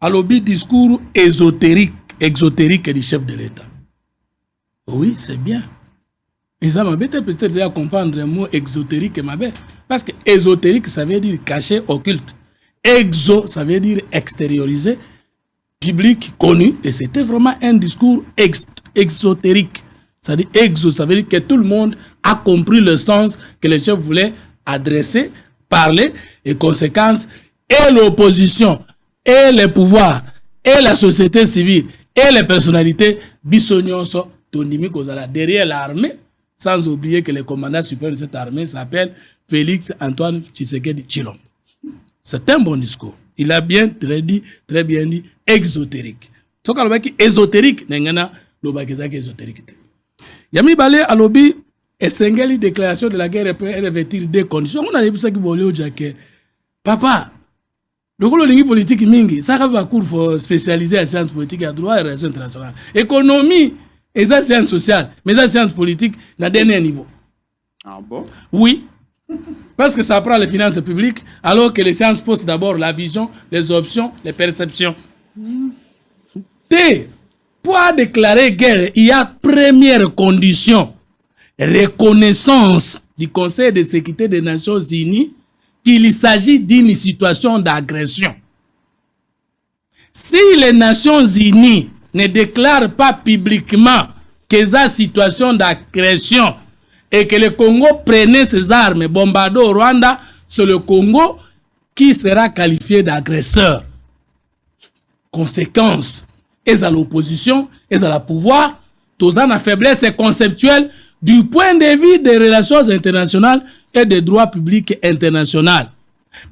Alobi discours exotérique du chef de l'État. Oui, c'est bien. Et ça m'a peut-être à comprendre le mot exotérique et ma bête. Parce que ésotérique, ça veut dire caché, occulte. Exo, ça veut dire extériorisé, public, connu. Et c'était vraiment un discours exotérique. Ça veut dire exo, ça veut dire que tout le monde a compris le sens que le chef voulait adresser, parler, et conséquences, et l'opposition, et les pouvoirs, et la société civile, et les personnalités, bisognoso, tondimi kozala, derrière l'armée, sans oublier que le commandant supérieur de cette armée s'appelle Félix Antoine Tshisekedi Tshilombo. C'est un bon discours. Il a très bien dit, exotérique. Ce qu'on a dit ésotérique, n'engana l'obakizaki ésotérique. Yami Balé a lobby et sengeli déclaration de la guerre peut revêtir des conditions. On a dit ça qui voulait au Jacké. Papa, le colonie politique mingi, ça va cours spécialisé en sciences politiques et à droit et relations internationales. Économie, et ça sciences sociales, mais ça sciences politiques, à dernier niveau. Ah bon? Oui. Parce que ça apprend les finances publiques, alors que les sciences posent d'abord la vision, les options, les perceptions. Pour déclarer guerre, il y a première condition, reconnaissance du Conseil de sécurité des Nations Unies qu'il s'agit d'une situation d'agression. Si les Nations Unies ne déclarent pas publiquement que c'est une situation d'agression et que le Congo prenait ses armes et bombardait au Rwanda, c'est le Congo qui sera qualifié d'agresseur. Conséquence, est à l'opposition, est à la pouvoir, tous en faiblesse conceptuelle du point de vue des relations internationales et des droits publics internationaux.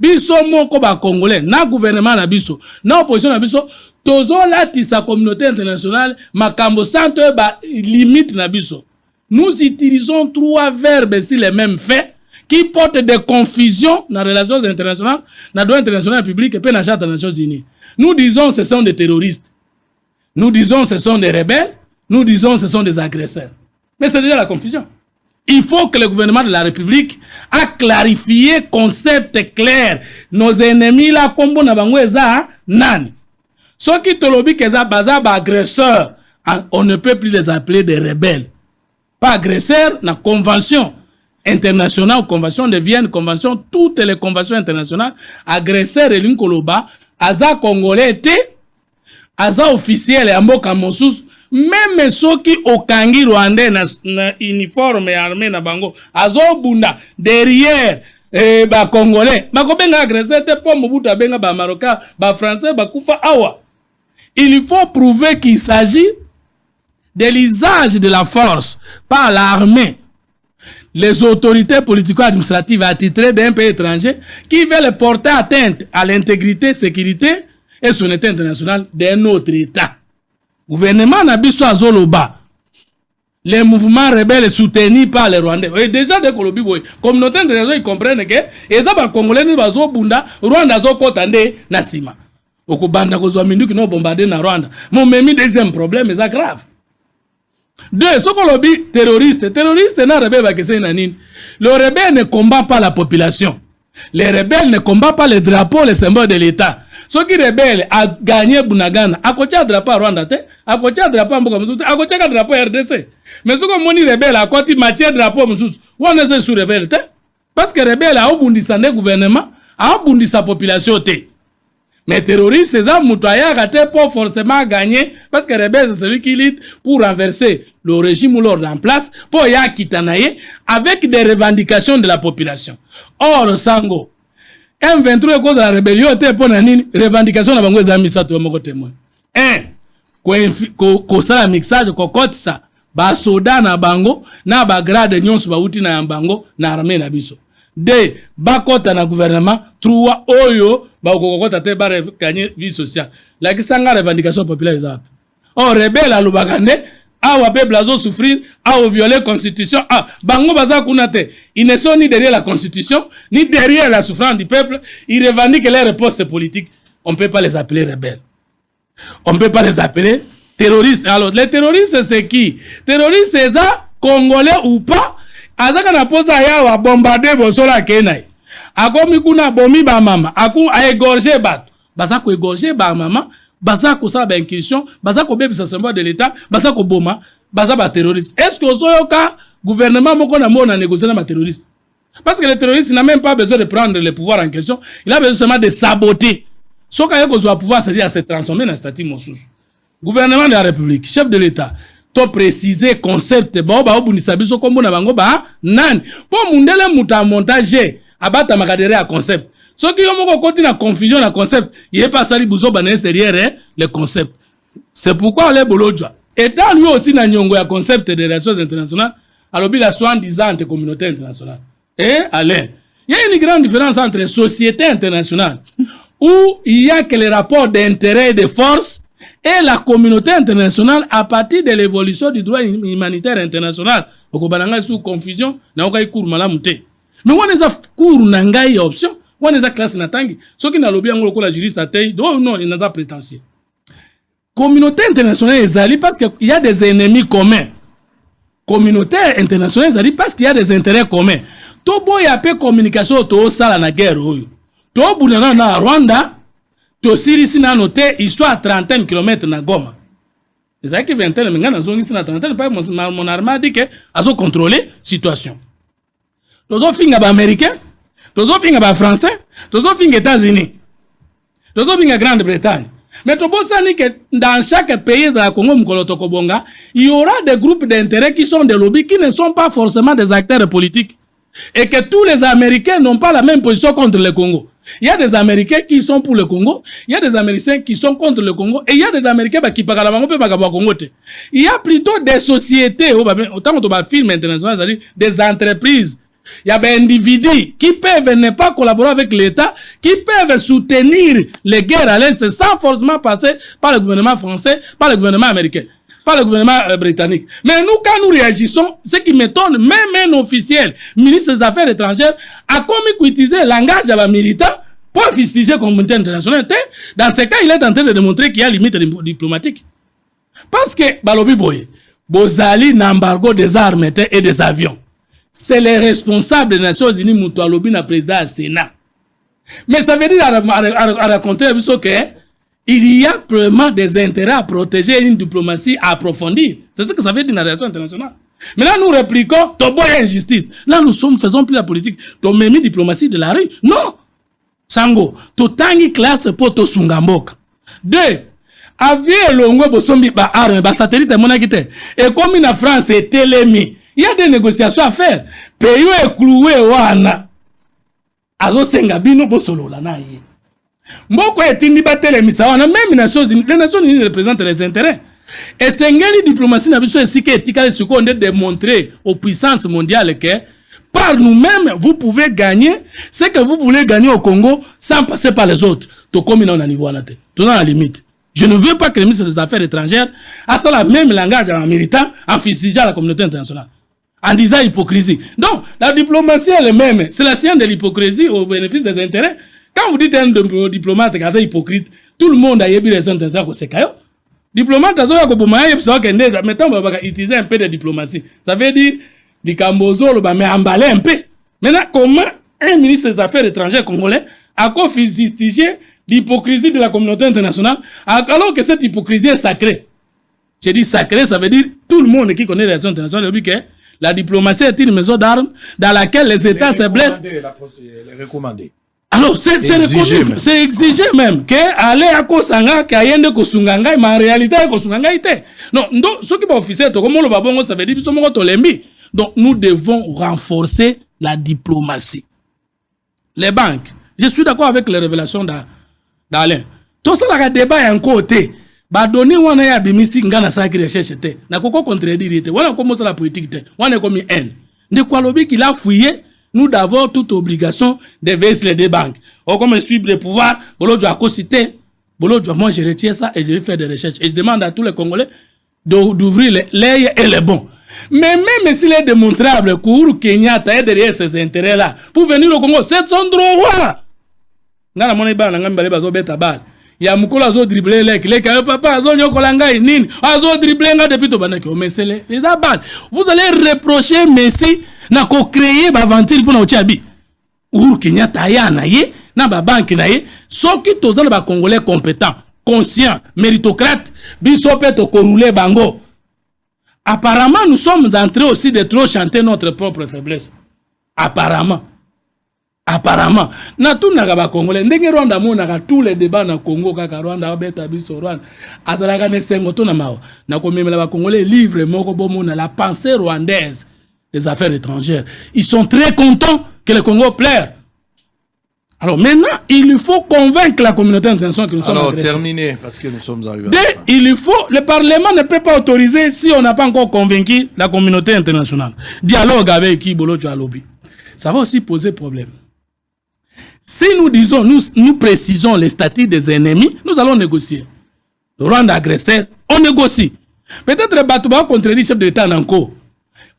Biso moko ba Congolais, na gouvernement na biso, na opposition na biso, tozo lati sa communauté internationale, makambo santo ba limite na biso. Nous utilisons trois verbes sur les mêmes faits qui portent des confusions dans les relations internationales, dans le droit international public et dans la Charte des Nations Unies. Nous disons ce sont des terroristes. Nous disons ce sont des rebelles. Nous disons ce sont des agresseurs. Mais c'est déjà la confusion. Il faut que le gouvernement de la République a clarifié concept clair. Nos ennemis là, comme na bango eza nani. Ceux qui te lobby que ça baza ba agresseurs, on ne peut plus les appeler des rebelles. Pas agresseurs, la convention internationale, convention de Vienne, convention, toutes les conventions internationales, agresseurs et l'inkoloba, aza congolais était, aza officiel et amboka mosous, même ceux qui okangi rwandais na uniforme et armée na bango, azo bunda derrière ba congolais, ba kobenga agresseur te po mobuta benga ba marocain, ba français ba kufa awa. Il faut prouver qu'il s'agit de l'usage de la force par l'armée, les autorités politico-administratives attitrées d'un pays étranger qui veulent porter atteinte à l'intégrité, sécurité et souveraineté internationale d'un autre État. Gouvernement Nabiso Azoloba, les mouvements rebelles soutenus par les Rwandais. Et déjà, dès que le Bibo, communauté internationale, ils comprennent que les Congolais ne sont pas Rwanda zo kotande nasima. Okubanda ko zo mindu qui n'ont bombardé na Rwanda. Mon même deuxième problème, c'est grave. Deux, ce qu'on lobby terroriste n'a rebelle que c'est nanine. Le rebelle ne combat pas la population. Les rebelles ne combattent pas les drapeaux, les symboles de l'État. Ceux qui rebelles a gagné Bunagana, à côté de drapeau Rwanda, à côté de drapeau Mboka Moussou, à côté de drapeau RDC. Mais ce qu'on moni rebelle à côté matière drapeau Moussou, on est sur rebelle, parce que rebelle a obundi sa gouvernement, a obundi sa population té. Mais terroriste, c'est ça, Moutaya a pas forcément gagné, parce que rebelle, c'est celui qui lutte pour renverser le régime ou l'ordre en place, pour ya kitanaye, avec des revendications de la population. Or, Sango, M23 cause de la rébellion, t'es pour une revendication de la banque zamisa, tu es témoin. Ko sala mixage, ko kote sa, ba soda na bango, na ba grade nyonsu ba uti na bango, na armée na biso. De bakota na gouvernement trois oyo ba kokota te ba gagner vie sociale la kisanga revendication populaire ça oh rebelle à lubagande awa peuple azo souffrir a violer constitution bango baza kunate ils ne sont ni derrière la constitution ni derrière la souffrance du peuple ils revendiquent leurs postes politiques on peut pas les appeler rebelles on peut pas les appeler terroristes. Alors, les terroristes, c'est qui? Terroristes, c'est ça, Congolais ou pas, azaka na posa ya wa bombarder bosola kenai. Akomi kuna bomi ba mama, aku a égorger bat. Baza ko égorger ba mama, baza ko sa ba inquisition, baza ko bebisa symbole de l'état, baza ko boma, baza ba terroriste. Est-ce que ozoyoka gouvernement moko na mona négocier na ba terroriste? Parce que le terroriste n'a même pas besoin de prendre le pouvoir en question, il a besoin seulement de saboter. Soka yeko zo pouvoir c'est à se transformer dans statut mosusu. Gouvernement de la République, chef de l'État, to préciser concept ba ba obunisa biso kombo na bango ba nani. Po mundele muta montage abata makadere à concept. Ce qui est côté la confusion, la concept, il n'est pas sali bouzo banes derrière le concept. C'est pourquoi les bolodja. Étant lui aussi dans nyongo ya concept des relations internationales, alors il a 70 ans de communauté internationale. Et allez, il y a une grande différence entre société internationale, où il y a que les rapports d'intérêt et de force, et la communauté internationale à partir de l'évolution du droit humanitaire international. Au Kobananga sous confusion, na okai cours malamute. Mais on est à cours nangai option. On est à classe natangi. Ce qui n'a lobby en gros la juriste à taille, non, il n'a pas prétentieux. Communauté internationale est allée parce qu'il y a des ennemis communs. Communauté internationale est allée parce qu'il y a des intérêts communs. To boy a peu communication to sala na guerre oyo. To bunana na Rwanda, to sirisi na noté, il soit à 30 km na Goma. C'est ça qui vient de me gagner zongi na 30 pas mon armée dit que azo contrôler situation. Tozo finga ba américain, tozo finga ba français, tozo finga États-Unis. Tozo finga Grande-Bretagne. Mais to bosani que dans chaque pays de la Congo Mkoloto Kobonga, il y aura des groupes d'intérêt qui sont des lobbies qui ne sont pas forcément des acteurs politiques. Et que tous les Américains n'ont pas la même position contre le Congo. Il y a des Américains qui sont pour le Congo, il y a des Américains qui sont contre le Congo, et il y a des Américains qui parlent au Congo. Il y a plutôt des sociétés, autant que film international, c'est-à-dire des entreprises. Il y a des individus qui peuvent ne pas collaborer avec l'État, qui peuvent soutenir les guerres à l'Est sans forcément passer par le gouvernement français, par le gouvernement américain, par le gouvernement britannique. Mais nous, quand nous réagissons, ce qui m'étonne, même un officiel, ministre des Affaires étrangères, a commis utiliser le langage de la militant pour fustiger la communauté internationale. Dans ce cas, il est en train de démontrer qu'il y a limite diplomatique. Parce que, Balobi Boye, Bozali n'embargo des armes et des avions. C'est les responsables des Nations Unies, Moutoualobi, na président du Sénat. Mais ça veut dire à raconter qu'il y a vraiment des intérêts à protéger une diplomatie à approfondir. C'est ce que ça veut dire dans la relation internationale. Mais là, nous répliquons, Tobo et injustice. Là, nous faisons plus la politique. Tomemi diplomatie de la rue. Non. Sango, Totangi classe pour Tosungamboka. 2. Aviez l'ongwe bosombi ba arme, ba satellite monakite. Et comme en France, c'est télémi. Il y a des négociations à faire. Pays est cloué wana. Azo senga bino bosolo la na yi. Mboko etindi batele misawana même les Nations Unies représentent les intérêts. Et sengeli diplomatie na biso esike etikale suko nde démontrer aux puissances mondiales que par nous-mêmes vous pouvez gagner ce que vous voulez gagner au Congo sans passer par les autres. To comme on a niveau wana te. To na la limite. Je ne veux pas que le ministre des Affaires étrangères a ça la même langage en militant, en fustigeant la communauté internationale. En disant hypocrisie. Donc, la diplomatie elle-même, c'est la science de l'hypocrisie au bénéfice des intérêts. Quand vous dites un diplomate qui est hypocrite, tout le monde a yébi les intérêts au Sekayo. Diplomate, mettons, on va utiliser un peu de diplomatie. Ça veut dire, du Cambozo, mais emballer un peu. Maintenant, comment un ministre des Affaires étrangères congolais a fustigé l'hypocrisie de la communauté internationale, alors que cette hypocrisie est sacrée? J'ai dit sacré, ça veut dire tout le monde qui connaît les relations internationales dit que la diplomatie est une maison d'armes dans laquelle les États se blessent. Les recommander. Alors, c'est exigé même que aller à Kosanga, Kayende Kosunganga, mais en réalité, Kosunganga était. Non, ce qui va officier, comme on le babongo, ça veut dire que donc, nous devons renforcer la diplomatie. Les banques. Je suis d'accord avec les révélations d'Alain. Tout ça, le débat est en côté. Ba donner wana ya bimisi ngana saki recherche te na koko contredire te wana comme ça la politique te wana comme haine de quoi lobby qu'il a fouillé nous d'avoir toute obligation de veiller les banques ou comme suivre le pouvoir bolo doit citer bolo doit moi je retiens ça et je vais faire des recherches et je demande à tous les Congolais d'ouvrir l'œil et les bons. Mais même s'il est démontrable que Kenyatta est derrière ces intérêts là pour venir au Congo c'est son droit ngana mona ba ngamba le bazo beta bal. ya mukolo azo dribbler lek papa azo nyokola ngai nini azo dribbler nga depuis to banaki o mesele les abal vous allez reprocher Messi na ko créer ba aventure pour na otiabi Uhuru Kenyatta ya na ye na ba banque na ye soki tozana ba congolais compétents conscients méritocrates biso pe to ko rouler bango. Apparemment nous sommes entrés aussi de trop chanter notre propre faiblesse. Apparemment na tout na congolais ndenge Rwanda mona tous les débats na Congo kaka Rwanda beta biso Rwanda azalaka ne sengo to na mao na ko memela ba congolais livre moko bomona la pensée rwandaise des affaires étrangères. Ils sont très contents que le Congo plaire. Alors maintenant, il faut convaincre la communauté internationale que nous sommes agressés. Alors terminé parce que nous sommes arrivés. Le Parlement ne peut pas autoriser si on n'a pas encore convaincu la communauté internationale. Dialogue avec qui Bolo Lobby. Ça va aussi poser problème. Si nous disons, nous précisons les statuts des ennemis, nous allons négocier. Rwanda agresseur, on négocie. Peut-être le Batouba contredit le chef d'État Nanko.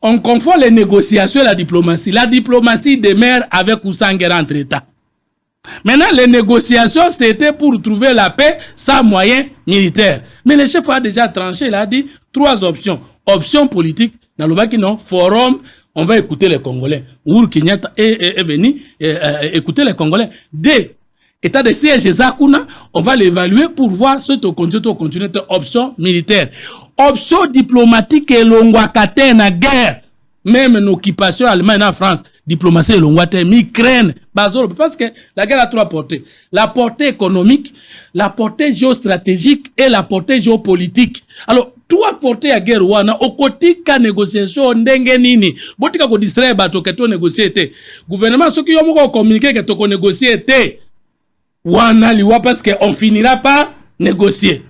On confond les négociations et la diplomatie. La diplomatie demeure avec ou sans guerre entre États. Maintenant, les négociations, c'était pour trouver la paix sans moyens militaires. Mais le chef a déjà tranché, il a dit 3 options. Option politique, dans le Baki, non, forum, on va écouter les Congolais. Uhuru Kenyatta est venu écouter les Congolais. Des états de siège, on va l'évaluer pour voir ce qu'on continue. Option militaire. Option diplomatique et l'ongwakate na guerre. Même une occupation allemande en France, diplomatie et l'ongwakate, migraine, parce que la guerre a 3 portées. La portée économique, la portée géostratégique et la portée géopolitique. Alors, 3 portées à guerre wana, au côté ka négociation ndenge nini. Botika ko distraire bato ke to négocier te. Gouvernement soki yo moko communiquer ke to ko négocier te. Wana liwa parce que on finira par négocier.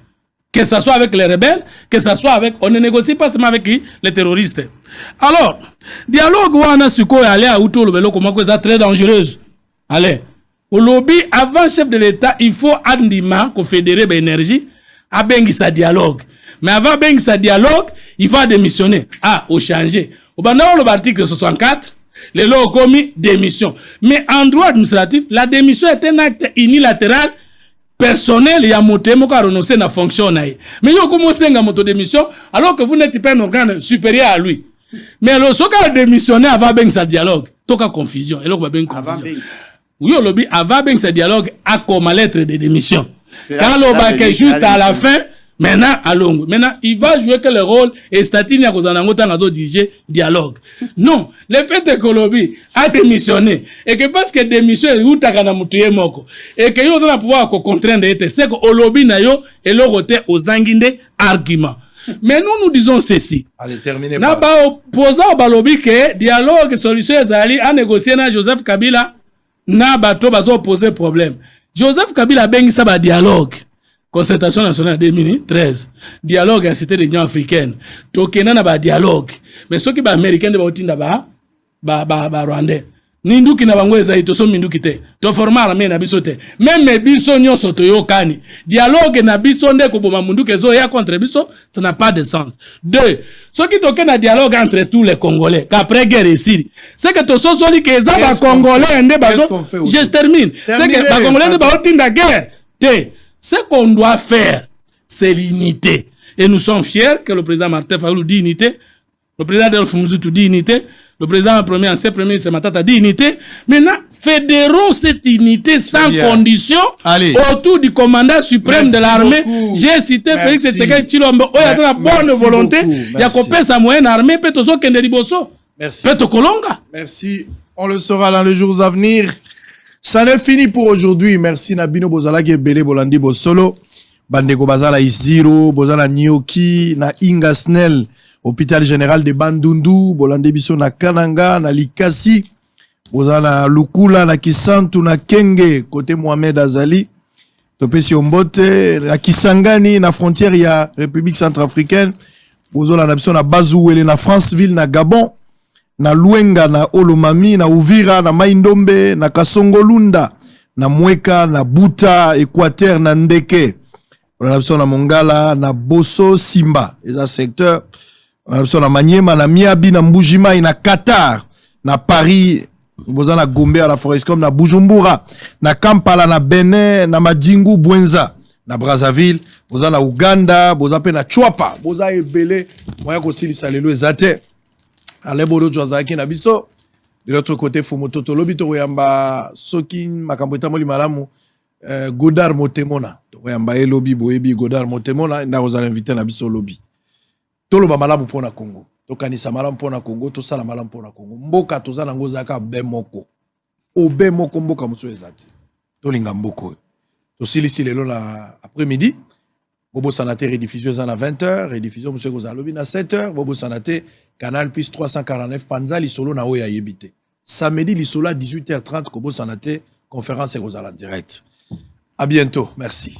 Que ça soit avec les rebelles, que ça soit avec, on ne négocie pas seulement avec les terroristes. Alors, dialogue wana suko aller à outo le velo comment c'est très dangereuse. Allez, au lobby avant chef de l'État, il faut andima ko fédérer l'énergie à bengi sa dialogue. Mais avant bengi sa dialogue, il va démissionner. Ah, au changer. Au bandao le article 64, les lois ont commis démission. Mais en droit administratif, la démission est un acte unilatéral personnel et à monter mon cas renoncer na fonction naïe. Mais yo commencez à monter démission alors que vous n'êtes pas un organe supérieur à lui. Mais le soka démissionner avant ben sa dialogue, toka confusion et là ben confusion. Oui, au lobby avant ben sa dialogue a comme lettre de démission. Quand le bac est juste à la fin, maintenant à longue. Maintenant, il va jouer que le rôle et statine à cause d'un autre diriger dialogue. Non, le fait que le lobby a démissionné et que parce que démission est où t'as qu'à mouiller moko et que yo dans pouvoir contraindre c'est que au lobby na yo et le côté aux anguinde argument. Mais nous disons ceci. Allez, terminez. Na ba opposant au lobby que dialogue solution ezali à négocier na Joseph Kabila na bato bazo poser problème. Joseph Kabila bengi sa ba dialogue. Concertation nationale 2013. Dialogue à la Cité de l'Union africaine. Tokena na ba dialogue. Mais ceux qui ba américains de ba otinda ba rwandais. Ninduki na bango ezali to so minduki te. To former armée na biso te. Même biso nyonso to yokani. Dialogue na biso nde ko boma munduki zo ya contre biso, ça n'a pas de sens. 2. Ceux qui tokena dialogue entre tous les Congolais qu'après guerre ici. C'est que to so soli que za ba Congolais nde bazo. Je termine. C'est que ba Congolais nde ba otinda guerre. Te. Ce qu'on doit faire, c'est l'unité. Et nous sommes fiers que le président Martin Fayulu dit unité, le président Delph Muzoutou dit unité, le président premier ancien premier ministre Matata dit unité. Maintenant, fédérons cette unité sans condition autour du commandant suprême de l'armée. J'ai cité Félix Tshisekedi Tshilombo. Il y a de la bonne volonté. Il y a coupé sa moyenne armée. Petozo Kenderiboso. Merci. Peto Kolonga. Merci. On le saura dans les jours à venir. Ça n'est fini pour aujourd'hui. Merci Nabino Bozala qui est belé Bolandi Bosolo. Bandeko Bazala Isiro, Bozala Nyoki, na Inga Snell, hôpital général de Bandundu, Bolandi Biso na Kananga, na Likasi, Bozala Lukula, na Kisantu, na Kenge, côté Mohamed Azali, Topesi Ombote, na Kisangani, na frontière ya République centrafricaine, Bozala na Biso na Bazouele, na Franceville, na Gabon, na Luenga, na Olomami, na Uvira, na Maindombe, na Kasongolunda, na Mweka, na Buta, Équateur, na Ndeke. On a na Mongala, na Bosso, Simba. Les secteurs. On a na Maniema, na Miabi, na Mbujima, na Qatar, na Paris, na Gombe, na Forestcom, na Bujumbura, na Kampala, na Benin, na Madingu, Bwenza, na Brazzaville, boza na Uganda, boza pe na Chwapa, boza ebele, moya kosilisa lelo ezate. Ale bolo jwazaki na biso. De l'autre côté, Fumototo lobi to yamba soki makambo etamoli malamu Godard Motemona. To yamba elobi boyebi Godard Motemona nda kozala invité na biso lobi. Toloba malamu pona Congo. To kanisa malamu pona Congo, to sala malamu pona Congo. Mboka toza na ngozaka bemoko. Obe moko mboka muso ezate. To linga mboko. To silisi lelo na après-midi. Bobo Sanate rediffusion à 20h, rediffusion monsieur Kozalobi na 7h, Bobo Sanate Canal plus 349 Panza lisolo na oya yebite. Samedi lisolo à 18h30 Bobo Sanate conférence Kozala en direct. À bientôt, merci.